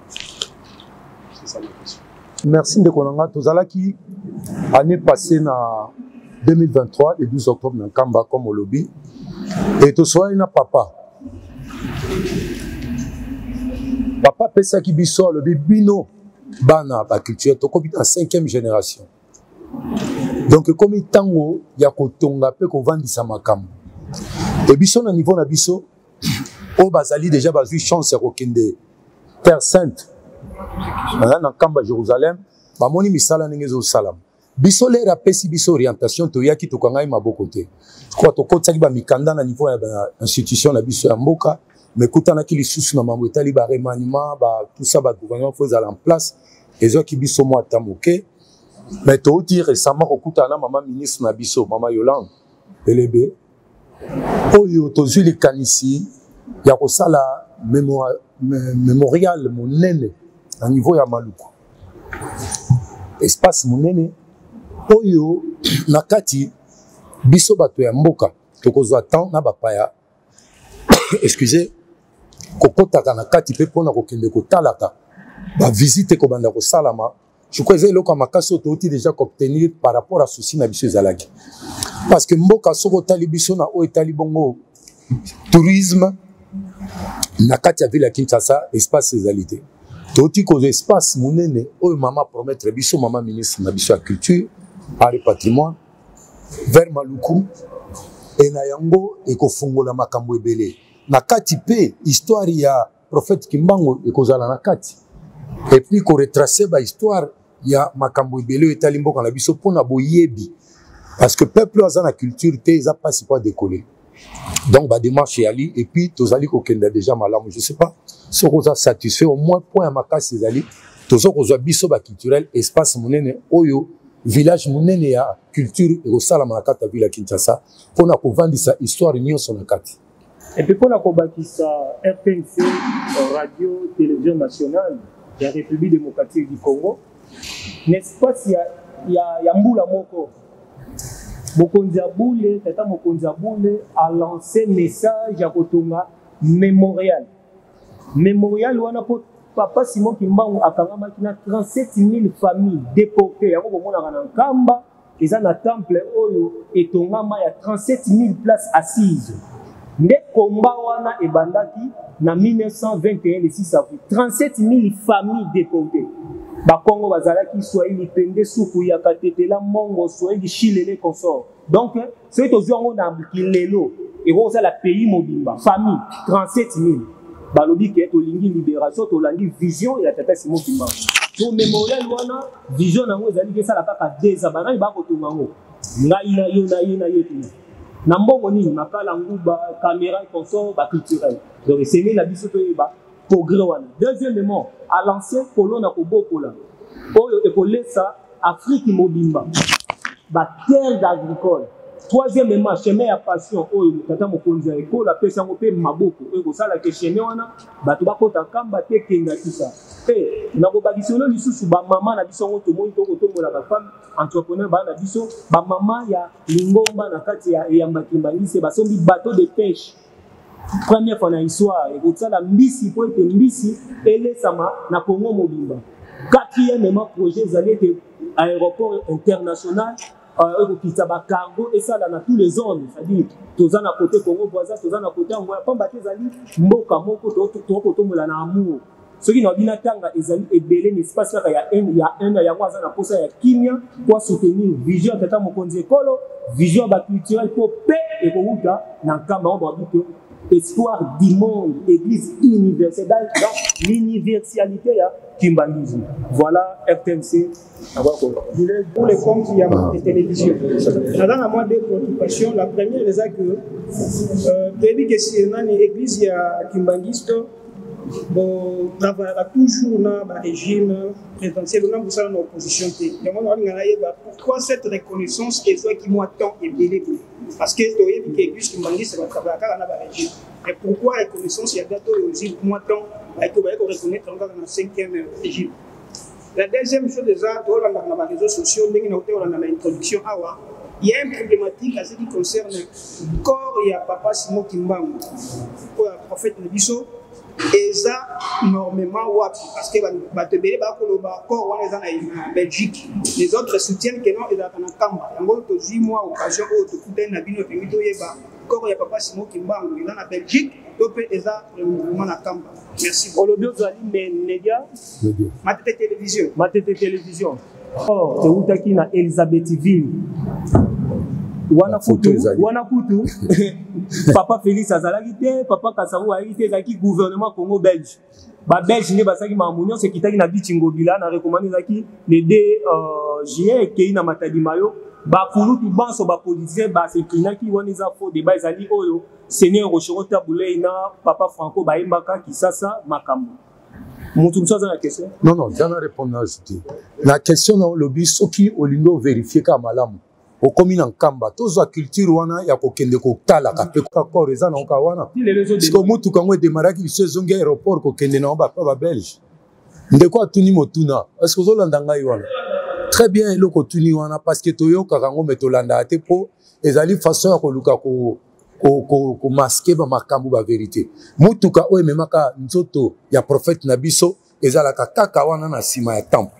C'est ça ma question. Merci de Konanga. Tozalaki, année passée, en 2023, le 12 octobre, dans Kamba, comme au lobby. Et tout soit na papa. Papa pesa ki biso le bino bana ba culture to kobi en 5e génération. Donc comme tango ya kotonga pe ko vandisa makambo. Et biso na niveau na biso o bazali déjà bazui chance ya kokende Terre Sainte. Dans Kamba Jérusalem, bamoni misala ningezo salam. Biso le rapesi biso orientation to yaki to kangai maboko te. Kwa to kotaki ba mikanda na niveau ya institution na biso ya mboka, mais kutana ki lisusu na mambo etali ba remaniement ba tout ça ba gouvernement faut aller en place. Ezo ki biso mo atamoke. Mais to dire récemment okutana mama ministre na biso, mama Yolande Belebe. Oyo to zuli kanisi ya ko sala mémorial monene à niveau ya Maluku. Espace monene oyo nakati biso bato ya mboka tokozwa temps na bapaya excusez kokotaka nakati pe pona kokende kotalaka ba visite ko banda ko salama je crois que eloko makasi ototi déjà obtenir par rapport à souci na biso ezalaki parce que mboka soko tali biso na o etali bongo tourisme nakati ya ville ya Kinshasa espace ezalité toti ko espace monene oyo mama promettre biso mama ministre na biso ya culture art et patrimoine vers Maluku et na yango ekofungola makambo ebele nakati pe histoire ya prophète Kimbangu ekozala nakati et puis ko retracer ba histoire ya makambo ebele etali mboka na biso pona boyebi parce que peuple aza na culture te eza pas si pas décoller donc ba démarche yali et puis tozali ko kenda déjà malamu je sais pas ce qu'on a satisfait au moins point à makasi ezali tozo kozwa biso ba culturel espace monene oyo village monene ya culture et au salama na kata ville ya Kinshasa pona ko vandisa histoire nyonso na kati et puis pona ko bakisa RTNC radio télévision nationale de la République démocratique du Congo n'est-ce pas si ya mbula moko Mokonzi Aboule, tata Mokonzi Aboule a lancé message à Kotonga mémorial. Mémorial wana po papa Simon Kimbangu akangama kina 37 000 familles déportées. Yango komona kana Nkamba, eza na temple oyo etongama ya 37 000 places assises. nde combat wana ebandaki na 1921 le 6 avril 37 000 familles déportées. Bakongo bazalaki Swahili pende suku ya katetela mongo Swahili chilele consort. Donc c'est aux gens dans lelo et rosa la pays mobimba famille 37 000. Balobi ke to lingi libération to langi vision et la tata Simon Kimba. To mémorial wana vision nango ezali ke sala kaka des abana ba ko tungango. Ngai na yo na ye na ye tu. Na mbongo nini makala nguba caméra consort ba culturel. Donc c'est la biso to yeba progrès wana. Deuxièmement, à l'ancien colon na kobokola. Oyo ekolesa Afrique mobimba. Ba terre agricole. Troisièmement, chemin à passion oyo tata mokonzi ya école apesa ngo pe maboko oyo kosala ke chemin wana bato bakota kamba te kenga kisa. Na ko bakisolo lisusu ba mama na biso ngo to moi to kotombola ba femme entrepreneur ba na biso ba mama ya lingomba na kati ya mbakimbangi basombi bateau de pêche. Première fois dans l'histoire, et pour ça la mbisi pour être mbisi elle sama na Congo mobimba. Quatrièmement projet zali que aéroport international qui taba cargo et ça là dans tous les zones, c'est-à-dire tozana côté Congo voisin, tozana côté Angola, pas battre zali mboka moko to kotomola na amour. Ce qui n'a bien tanga ezali ebele n'espace là il y a un ya kwaza na posa ya kimia pour soutenir vision tata mokonzi ekolo, vision ba culturelle pour paix et kohuta na kamba on doit dire espoir du monde, église universelle dans l'universalité Kimbangisme. Voilà RTNC. Pour les comptes, il y a des télévisions. Dans la moindre des préoccupations, la première est que si on a une église Kimbangiste, bon, travaillera toujours dans le régime présidentiel, on a besoin de l'opposition. Pourquoi cette reconnaissance est soit qui moi tant et belé? Parce que l'église Kimbangiste va travailler dans le régime. Et pourquoi la reconnaissance il y a gâteau aussi moi tant et que vous reconnaître encore dans le 5e régime? La deuxième chose déjà, dans les réseaux sociaux, dans l'introduction, il y a une problématique à ce qui concerne le corps et Papa Simon Kimbangu, le prophète Nebiso. Et ça, normalement, parce que corps en Belgique, les autres soutiennent que non, ils sont en Kamba. Il y a 8 mois occasion où tu coudes un avion et corps et Papa Simon Kimbangu, ils sont en Belgique, donc ils sont en Kamba. Merci. Pour le bio, vous allez média, ma télévision. Ma télévision. Oh, c'est où tu as Elisabethville. Wanakutu, Papa Félix Azalagite, Papa Kassarou Aïté, Zaki, gouvernement Congo belge. Ba belge ne basaki mamunion c'est kitaki na bichingobila na recommandé zaki les 2 juillet et kei na matadi mayo ba kulu tu banso ba politicien ba c'est kinaki waniza fo débat ezali oyo Seigneur Rochero Taboulé na Papa Franco Baimbaka Kisasa Makambo. Mutumso za la question? Non non, j'en ai répondu à ajouter. La question non lobby soki olingo vérifier ka malamu. Au commune en Kamba, tous la culture wana ya kokende kokala kape ko reza na okawana. Parce que mutu kango démarrer qui se zonga aéroport kokende na ba belge. Ndeko tuni motuna. Est-ce que zolanda ngai wana? Très bien eloko tuni wana parce que toyoka kango metolanda te po ezali façon ya koluka ko masquer ba makambu ba vérité. Mutu ka o memaka nzoto ya prophète Nabiso ezala kaka wana na sima ya temple.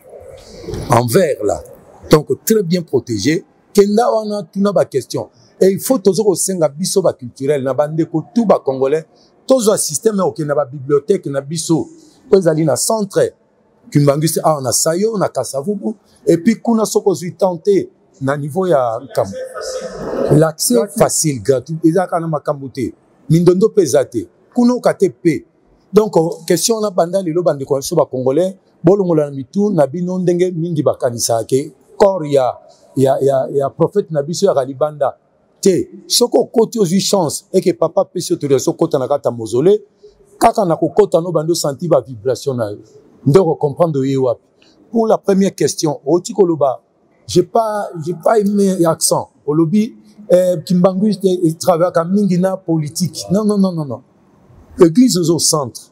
En verre là. Donc très bien protégé. Kenda wana tuna ba question et il faut toujours au senga biso ba culturel na bande ko tout ba congolais tous un système au na ba bibliothèque na biso ezali na centre Kimbangiste on a Sayo na Kasavubu et puis kuna soko zui tenté na niveau ya kam l'accès facile gratuit ezaka na makambuté mindondo pesate kuna okatepe donc question na banda lelo bande ko so ba congolais bolongola na mitu na bino ndenge mingi bakanisa ke corps ya prophète Nabiso ya Galibanda te soko côté aux chance et que papa pesi autorisation kota na kata mausolée kaka na kokota no bando senti ba vibration na ndoko comprendre yewa. Pour la première question oti koloba j'ai pas aimé l'accent au lobby Kimbangiste il travaille comme mingina politique non l'église au centre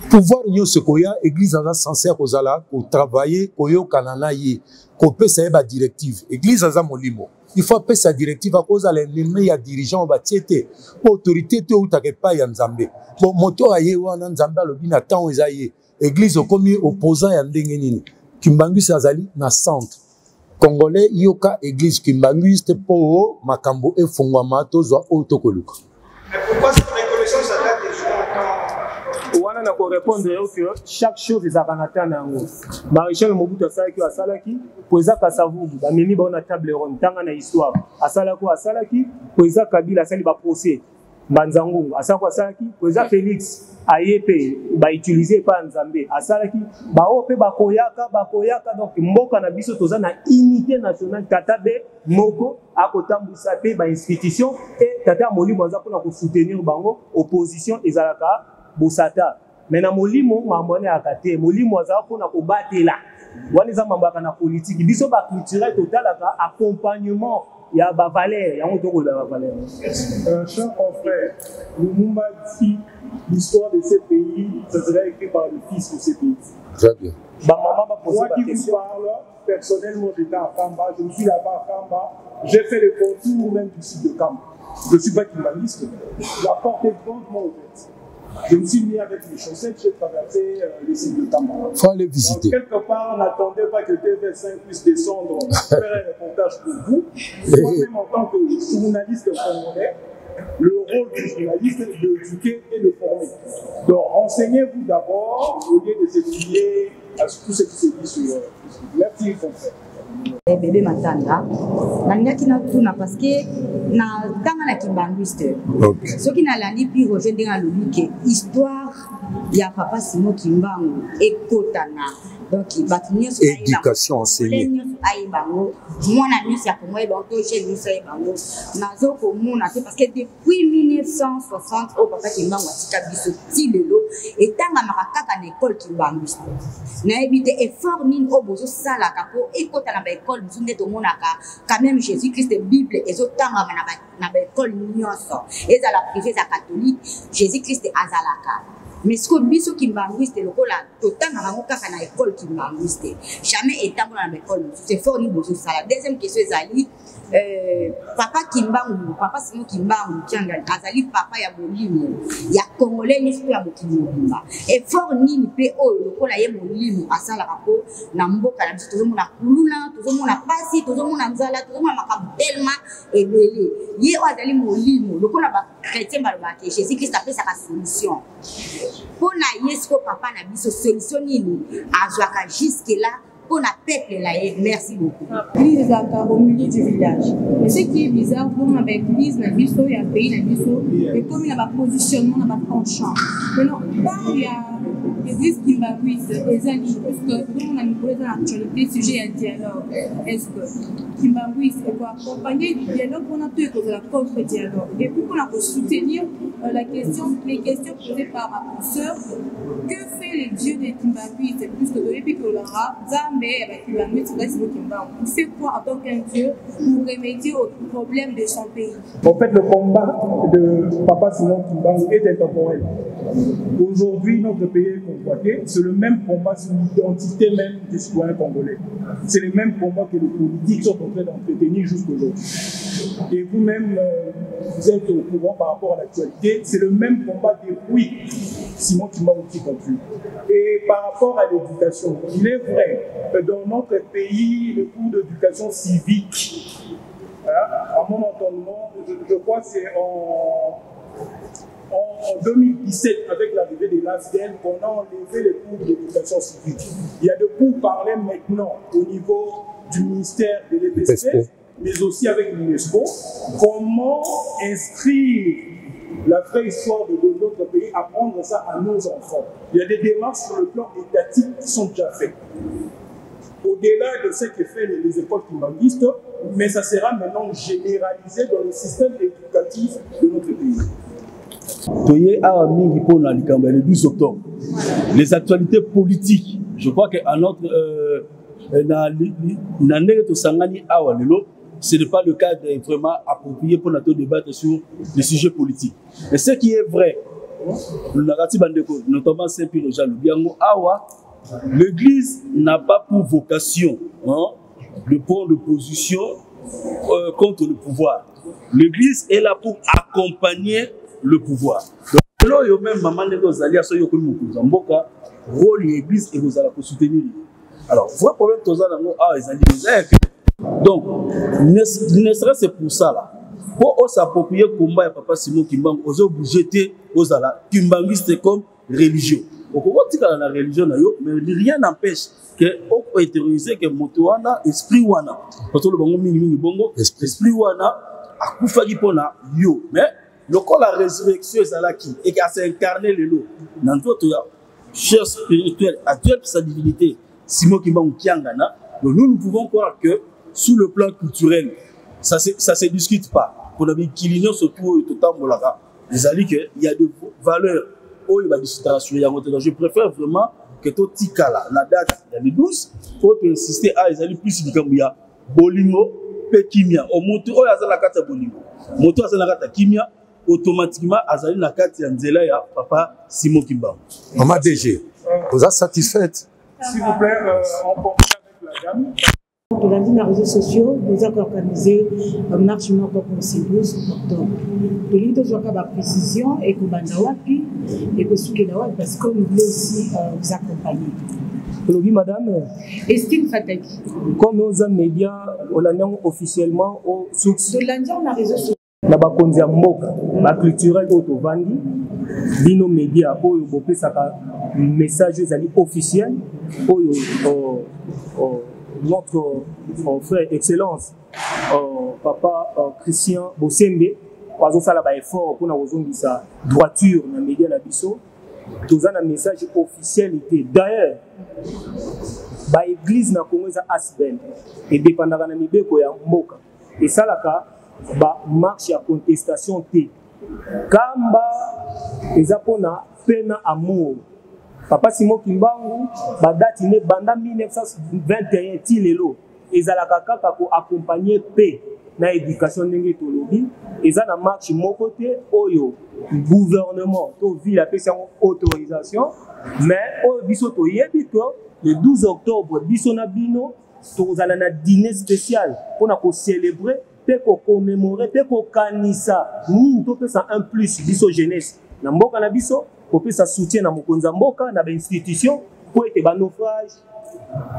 pouvoir nyo sekoya église en sincère aux ala pour travailler koyo kanana yi ko pesa ba directive église aza molimo il faut appeler sa directive à cause à l'ennemi ya dirigeant ba tiete autorité te utake pa ya nzambe bon moto aye wana nzambe alobi na temps ezaye église okomi opposant ya ndenge nini Kimbangiste azali na centre congolais yoka église Kimbangiste po makambo efungwa mato zwa otokoluka. Parce que la reconnaissance à date des wana na korépondre que chaque chose ezalaka na temps na yango. Maréchal Mobutu asalaki po ezaka Savubu bamemi baona table ronde ntanga na histoire asalaki po eza Kabila asali baprocès Banzangungu asalaki po eza Félix ayepe bautiliser pa Nzambe asalaki bao pe bakoyaka donc mboka na biso toza na unité nationale tata be moko akotambwisa pe ba institution et tata molimo aza mpona kosoutenir bango opposition ezalaka bosata mais na molimo mamone akate molimo aza mpona kobatela wana eza mambo na politique biso ba culturel totalaka accompagnement ya ba valeur yango tokola ba valeur. Cher confrère, Lumumba dit l'histoire de ces pays, ça serait écrit par le fils de ces pays. Très bien. Moi qui vous parle, personnellement, j'étais à Kamba, je me suis là-bas à Kamba, j'ai fait le contour même du site de Kamba. Je ne suis pas kimbaniste, la porte est grandement ouverte. Je me suis mis avec mes chaussettes, j'ai traversé le site de Kamba. Il faut aller visiter. Donc, quelque part, on n'attendait pas que TV5 puisse descendre, faire un reportage pour vous. Moi-même, en tant que journaliste congolais, le rôle du journaliste est d'éduquer et de former. Donc, renseignez-vous d'abord au lieu de s'étudier à tout ce qui se dit sur merci, confrère. Bébé Matanda, nalingaki na tuna parce que na tanga na kimbanguiste. Soki na landi puis Roger ndenga lobike histoire ya papa Simon Kimbangu ekotana. Donc batunyo éducation enseignée. Aïe bango, moi na nyusi ya komwe bango chez nyusi ya bango. Nazo komuna te parce que depuis 1960 au papa Kimbangu atika biso ti lelo etanga makaka na école Kimbanguiste. Na ebité effort nini obozo sala kapo ekotana ba école nde tomonaka quand même Jésus-Christ Bible ezotanga na ba école nyonso ezala privé za catholique Jésus-Christ azalaka mais ce que biso kimbanguiste lokola totanga bango kaka na école kimbanguiste jamais etambola na école c'est fort ni bozo sala. Deuxième question ezali papa Kimbangu papa Simon Kimbangu kianga azali papa ya molimo ya congolais ni ya mokili mobimba effort nini pe oyo lokola ye molimo asala kapo na mboka na biso tozomona kuluna tozomona pasi tozomona nzala tozomona makambo tellement ebele ye azali molimo lokola ba chrétien balobaka Jésus-Christ apesaka solution pona yesko papa na biso solution nini azwaka jusque là pour la peuple là. Merci beaucoup. L'église est au milieu du village. Mais ce qui est bizarre, pour moi, avec l'église, il y a un pays, et comme il y a un positionnement, il y a un penchant. Maintenant, quand il y a l'église qui va les amis, parce que nous, on a une bonne actualité, sujet à dialogue. Est-ce que Kimbanguis est pour accompagner le dialogue qu'on a tout que la contre-dialogue. Et puis, on a pour soutenir les questions posées par ma sœur. Que fait le Dieu de Kimbanguis? C'est plus que de puis que l'aura. Mais avec Kimbanguis, il fait quoi en tant qu'un Dieu pour remédier aux problèmes de son pays? En fait, le combat de Papa Simon Kimbangu est intemporel. Aujourd'hui, notre pays est convoité. C'est le même combat sur l'identité même du citoyen congolais. C'est le même combat que les politiques sont en train d'entretenir jusqu'aujourd'hui. Et vous-même, vous êtes au courant par rapport à l'actualité. C'est le même combat depuis Simon Kimbangu qui continue. Et par rapport à l'éducation, il est vrai que dans notre pays, le cours d'éducation civique, à mon entendement, je crois que c'est en 2017, avec l'arrivée de l'ASDN, qu'on a enlevé les cours d'éducation civique. Il y a de pourparlers maintenant au niveau du ministère de l'EPSP, mais aussi avec l'UNESCO, comment inscrire la vraie histoire de notre pays, apprendre ça à nos enfants. Il y a des démarches sur le plan étatique qui sont déjà faites. Au-delà de ce que fait les écoles kimbanguistes, mais ça sera maintenant généralisé dans le système éducatif de notre pays. Le 12 octobre, les actualités politiques, je crois qu'à notre ce n'est pas le cadre vraiment approprié pour notre débattre sur les sujets politiques. Mais ce qui est vrai, notamment Saint-Pierre Awa, l'Église n'a pas pour vocation de prendre position contre le pouvoir. L'Église est là pour accompagner le pouvoir. Donc, là, même maman rôle de l'Église et vous allez soutenir. Alors, vous problème donc, ne serait-ce pour ça là. pour s'approprier combat ya papa Simon Kimbangu ozo obligé ozala kimbangiste comme religion. Okokotika na religion na yo, mais rien n'empêche que on peut intérioriser que moto wana esprit wana parce que le bongo mingi bongo esprit wana akufaki pona yo, mais le corps la résurrection ezalaki et qui a s'incarné le lot dans notre cher spirituel actuel sa divinité Simon Kimbangu Kiangana. Donc nous pouvons croire que sur le plan culturel ça se discute pas pour la kilino surtout tout temps bolaka les alliés que il y a de valeurs oh il va discuter sur ya moto. Je préfère vraiment que to tikala la date le 12 pour insister à les alliés plus dikambuya bolingo pe kimia au moto oh azala kata bolingo moto azala kata kimia automatiquement azali na kati ya nzela ya papa Simon Kimbangu. Maman DG, vous êtes satisfaite? S'il vous plaît, on commence avec la dame. Pour lundi, dans les réseaux sociaux, nous avons organisé un marche pour le 12 octobre. Pour lui, nous avons une précision et que Bandawapi et que Soukenawa parce que nous voulons aussi vous accompagner. Oui, madame. Estime Fataki. Comme nos médias, on l'a officiellement au source. De lundi, on a réseaux sociaux. Na bakonzi ya mboka ba culturel oyo tovandi bino média oyo bopesaka message ezali officiel oyo notre frère excellence papa Christian Bosembe bazosala ba effort mpona kozongisa droiture na média na biso toza na message officiel te. D'ailleurs ba église na Congo eza asben edépendaka na mibeko ya mboka esalaka ba marche ya contestation te kamba eza pona pena amour papa Simon Kimbangu ba date ne banda 1921 ti lelo ezalaka kaka ko accompagner pe na éducation ndenge tolobi eza na marche moko te oyo gouvernement to ville apesa autorisation mais oyo biso toyebi to le 12 octobre biso na bino tozala na dîner spécial pona ko célébrer pe ko commémorer pe ko kanisa ni to pesa un plus biso jeunesse na mboka na biso ko pesa soutien na mokonza mboka na ba institution po ete ba naufrage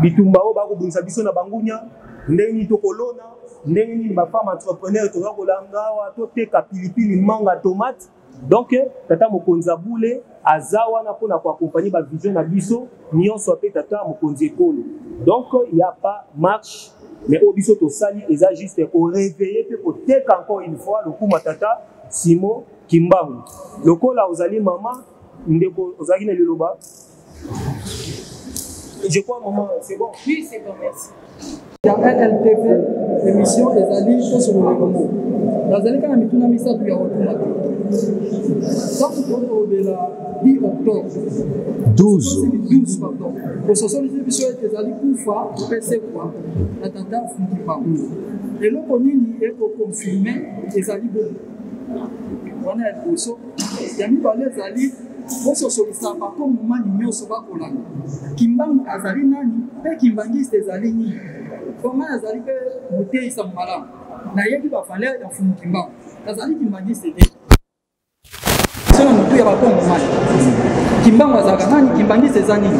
bitumba o ba ko bungisa biso na bangunya ndeni to kolona ndeni ba femme entrepreneur to ko langawa to teka pilipili manga tomate donc tata mokonza bule azawa na pona ko accompagner ba vision na biso nyonso pe tata mokonzi ekolo. Donc il y a pas marche mais au biso to sali eza juste pour réveiller pe ko teka encore une fois le coup matata Simon Kimbangu lokola ozali maman ndeko ozali na liloba. Je crois maman c'est bon. Oui, c'est bon, merci. Il y a un LTV, émission des alliés sur le Congo. Dans les cas, nous avons mis ça depuis automatique. Ça, de la 10 octobre. 12, pardon. Pour ce sont les émissions des alliés Koufa, PC quoi, la tata Funkibangu. Et là, on est pour confirmer les alliés Bongo. On a un bousseau. Il y a mis par les alliés. Pour se solliciter par contre, moment nous sommes pas pour l'année. Kimbangu azali nani, pe kimbangiste ezali ni. Comment azali pe bouteille sa mala. Na yebi ba valeur ya fumu Kimbangu. Azali kimbangiste te. Sona mutu ya ba kongo mali. Kimbangu azaka nani, kimbangiste ezali ni.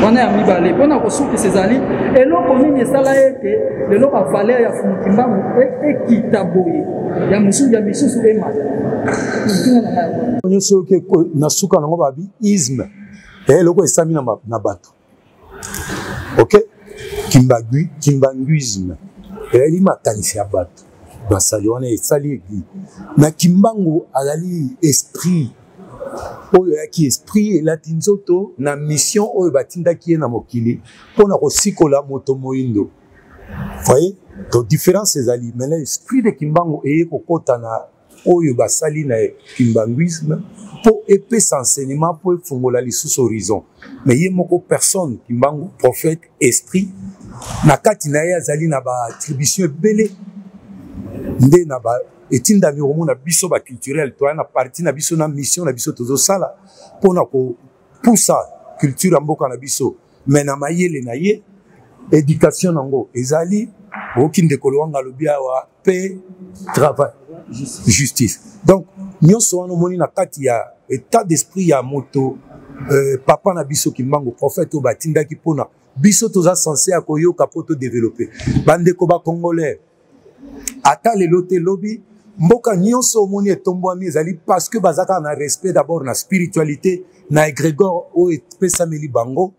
Wana ya mibale pona ko souki ezali eloko nini esala ete lelo ba valeur ya fumu Kimbangu ekitaboye. Ya musu ya bisusu ema. Nyonso ke nasuka nango babi isme eloko esami na bato ok kimbanguisme eli makanisi ya bato basali wana esali egi na Kimbangu azali esprit oyo yaki esprit elati nzoto na mission oyo batindaki ye na mokili mpona kosikola moto moyindo voyez donc différence ezali mais l'esprit de Kimbangu eye kokota na oyo basali na kimbanguisme po epesa enseignement po efungola lisusu horizon mais ye moko personne Kimbangu prophète esprit na kati na ye azali na ba attribution ebele nde na ba etindami komona biso ba culturel to na partie na biso na mission na biso tozosala mpona kopusa culture ya mboka na biso mais na mayele na ye éducation nango ezali okindeko lwanga alobi awa paix travail justice. Donc, nous sommes moni na kati ya état d'esprit ya moto papa na biso Kimbangu prophète au batinda ki pona biso toza censé akoyoka poto développer. Bande ko ba congolais ata le lote lobby mboka nyonso omoni etombwami ezali parce que bazaka na respect d'abord na spiritualité na égrégore oyo epesameli bango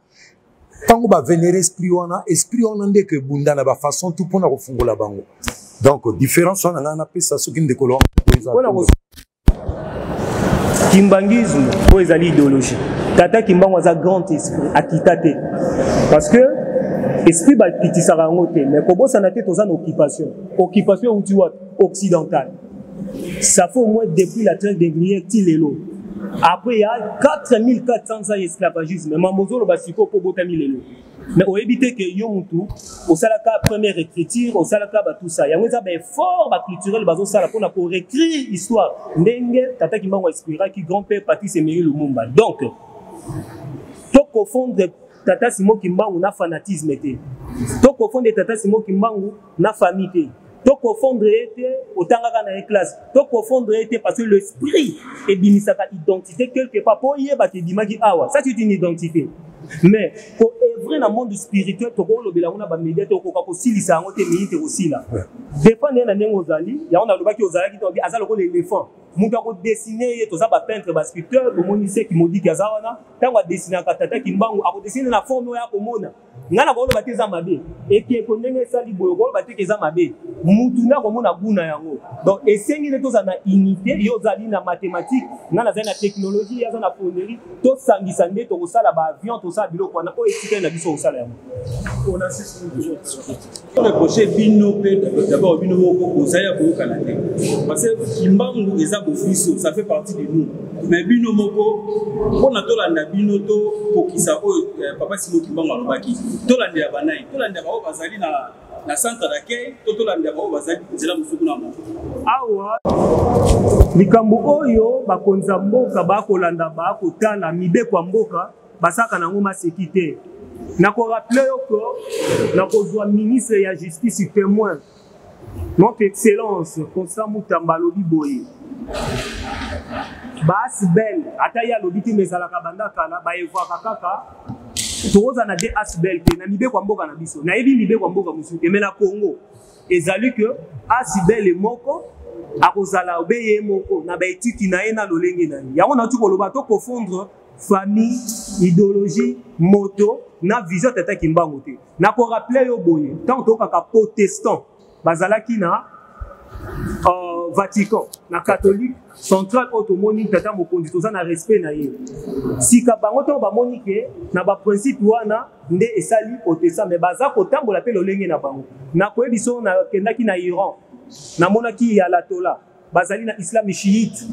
ntango bavénére esprit wana ndeke ebunda na bafaçon tout mpona kofungola bango donc différence wana ngai napesa soki ndekolo kimbangisme oyo ezali idéologie tata kimbango aza grand esprit akita te parce que esprit bakitisaka yango te mais kobosana te toza na occupation euti wapi occidentale ça fait au moins depuis la traite des Griers ti lelo après il y a 4400 ans d'esclavagisme mais mamozolo basiko po botami lelo mais au éviter que yo mutu au salaka première écriture au salaka ba tout ça yango za ba effort ba culturel bazo sala pona pour réécrire histoire ndenge tata kimbango inspira qui grand-père Patrice Emery Lumumba donc to confondre tata Simon Kimbangu na fanatisme te to confondre tata Simon Kimbangu na famille te to confondre te otangaka na classe to confondre te parce que l'esprit est bimisaka identité quelque part pour yeba te dimaki awa ça c'est une identité mais pour œuvrer dans le monde spirituel to ko lobela ngona ba média to ko ka ko silisa ngo te minute aussi là dépendre na nengo zali ya on a lobaki ozalaki to bi azalo ko l'éléphant mutu ako dessiner to za ba peintre ba sculpteur ko monise ki modi ki azawana tango a dessiner ka tata Kimbangu ako dessiner na forme ya ko mona ngana ko lobaki za mabe et ki ko ndenge sali boyo ko lobaki ke za mabe mutu na ko mona buna yango donc esengi ne to za na unité yo zali na mathématique ngana za na technologie ya za na fonderie to sangisa nde to ko sala ba avion to sa biloko wana o etika na biso osala yango on assiste toujours sur le projet bino d'abord bino ko osaya ko kana te parce que Kimbangu eza bofiso ça fait partie de nous mais bino moko on a tolanda bino to kokisa o papa Simon Kimbangu alobaki tolanda ya banai tolanda ba o bazali na centre d'accueil to tolanda ba o bazali nzela musuku na moko awa likambo oyo bakonza mboka bakolanda bakotala mibeko ya mboka basaka nango masekite nako rappeler yoko nako zwa ministre ya justice témoin notre excellence Constant Mutamba lobi boye bas bel ataya lobi ti mezalaka bandaka la ba evoaka kaka toza na de asbel te na mibeko ya mboka na biso na yebi mibeko ya mboka musuku mais na Congo ezali que asbel e moko akozala obeye moko na ba etiki na ye na lolenge na ye yango na tu koloba to confondre famille idéologie moto na vision tata Kimbangu te na ko rappeler yo boye tant to kaka protestant bazalaki na Vatican na catholique central automoni tata mokonzi toza na respect na ye sika bango to ba monike na ba principe wana nde esali protestant mais baza ko tambola pe lolenge na bango na ko ebiso na kendaki na Iran na monaki ya latola bazali na islam chiite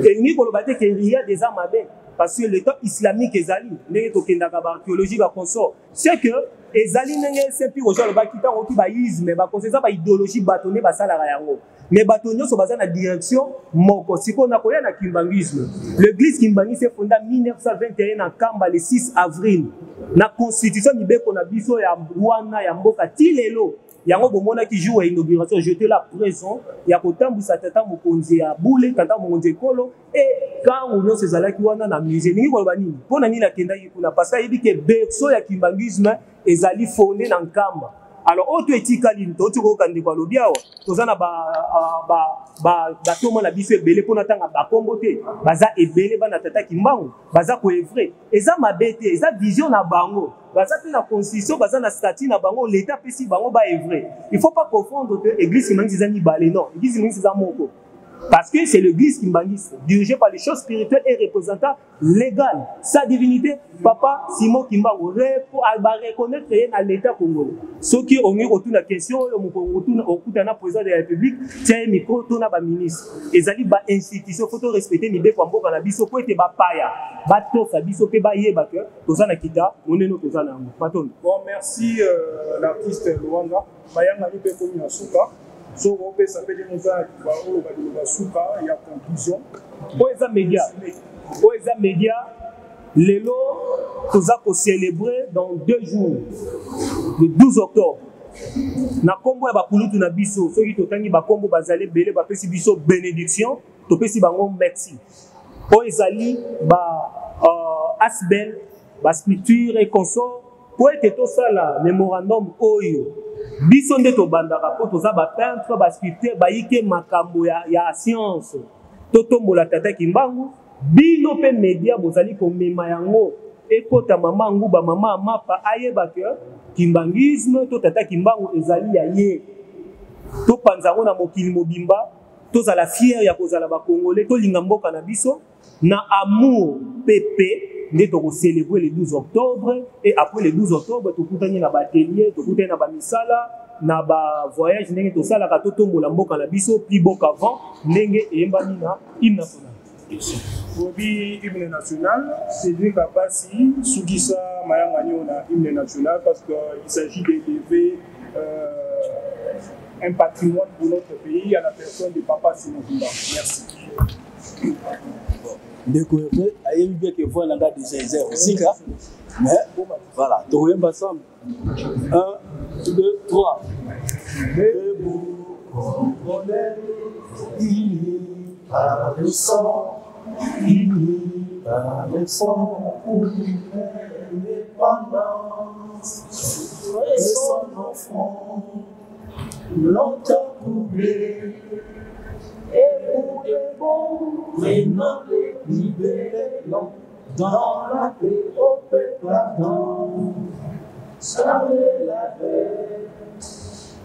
et ni ko lobate ke ria des amabe parce que l'état islamique ezali ndenge to kendaka ba archéologie ba consort c'est que ezali ndenge sepi rojo ba kita ko ba isme ba consort ba idéologie batonné ba sala yango mais batonyo so baza na direction moko siko na koya na kimbangisme l'église kimbangisme est fondée en 1921 en Kamba le 6 avril na constitution mibeko na biso ya Rwanda ya mboka tilelo yango bomona ki jour ya inauguration jeter la prison ya kotambusa tata mokonzi ya bule tata mokonzi kolo et quand on se zalaki wana na musée ningi ko bani pona ni la kenda kuna parce que yebi ke berceau ya kimbangisme ezali fondé na Nkamba alors auto etika linto to ko kande kwa lobiawa tozana ba toma na biso ebele pona tanga ba kombote baza ebele bana tata Kimbangu baza ko evre eza mabete eza vision na bango baza pe na constitution baza na statut na bango l'état pesi bango ba evre il faut pas confondre que église Kimbangu za ni balé non église Kimbangu za moko parce que c'est l'église Kimbangiste dirigée par les choses spirituelles et représentant légal sa divinité papa Simon Kimbangu va reconnaître à l'état congolais ceux qui ont eu autour de la question au na président de la République tiens micro to na ba ministre ezali ba institution faut respecter ni beko mboka na biso po ete ba paya ba to sa biso pe ba yeba que tozana kita moneno tozana ngo baton bon merci l'artiste Luanga bayanga ni pe komi na suka so on peut s'appeler Moussa Baolo Basuka il y a conclusion Oeza Média lelo toza ko célébrer dans 2 jours le 12 octobre na kombo ya bakulutu na biso soki totangi bakombo bazali belé ba pesi biso bénédiction to pesi bango merci o ezali ba asbel ba sculpture et consort po ete tosala mémorandum oyo biso nde tobandaka po toza bapeintre basculpteur bayike makambo ya science totombola tata Kimbangu bino mpe média bozali komema yango ekota mama nguba mama amapa ayeba ke kimbangisme to tata Kimbangu ezali ya ye topanza yango na mokili mobimba tozala fier ya kozala bakongolais tolinga mboka na biso na amour pepe nde tokocélébrer le 12 octobre et après le 12 octobre tokutani na baatelier tokutani na bamisala na bavoyage ndenge tosalaka totombola mboka na biso plus beau qu'avant ndenge eyembami na hymne national. Obi hymne national, Cédric Kapasi, Sougissa Mayangani on a hymne national parce qu'il s'agit d'élever un patrimoine pour notre pays à la personne de Papa Simon Kimbangu. Merci. Découvrir, aïe bien que vous n'avez déjà aussi mais voilà, tout le ensemble. 1, 2, 3. Debout, Congolais, unis par le sang, unis par le sang, pour l'indépendance, et son enfant, longtemps couplé. Et pour les bons, maintenant les libérés dans la paix au peuple ardent. Salut la paix,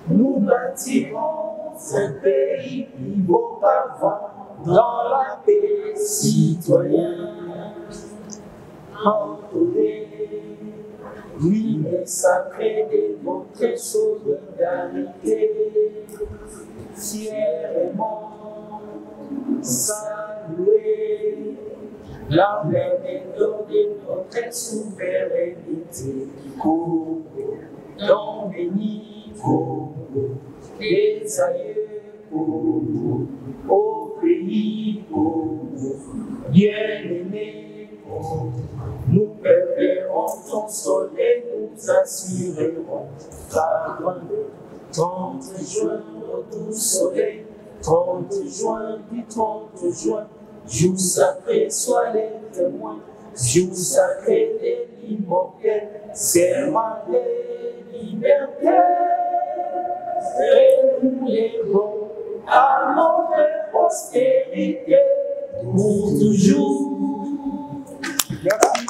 nous bâtirons un pays plus beau qu'avant, dans la paix citoyen. Entouré, lui est sacré de notre solidarité, fièrement. Saluer l'emblème de notre souveraineté. Congo, don béni, Congo, les aïeux, Congo, au pays, Congo, bien-aimé, Congo. Nous perdrons ton soleil, nous assurerons ta grande 30 juin, au soleil. 30 juin, du 30 juin, jour sacré, sois les témoins, jour sacré de l'immortel, serment de liberté. Et nous lèverons à notre postérité pour toujours. Merci.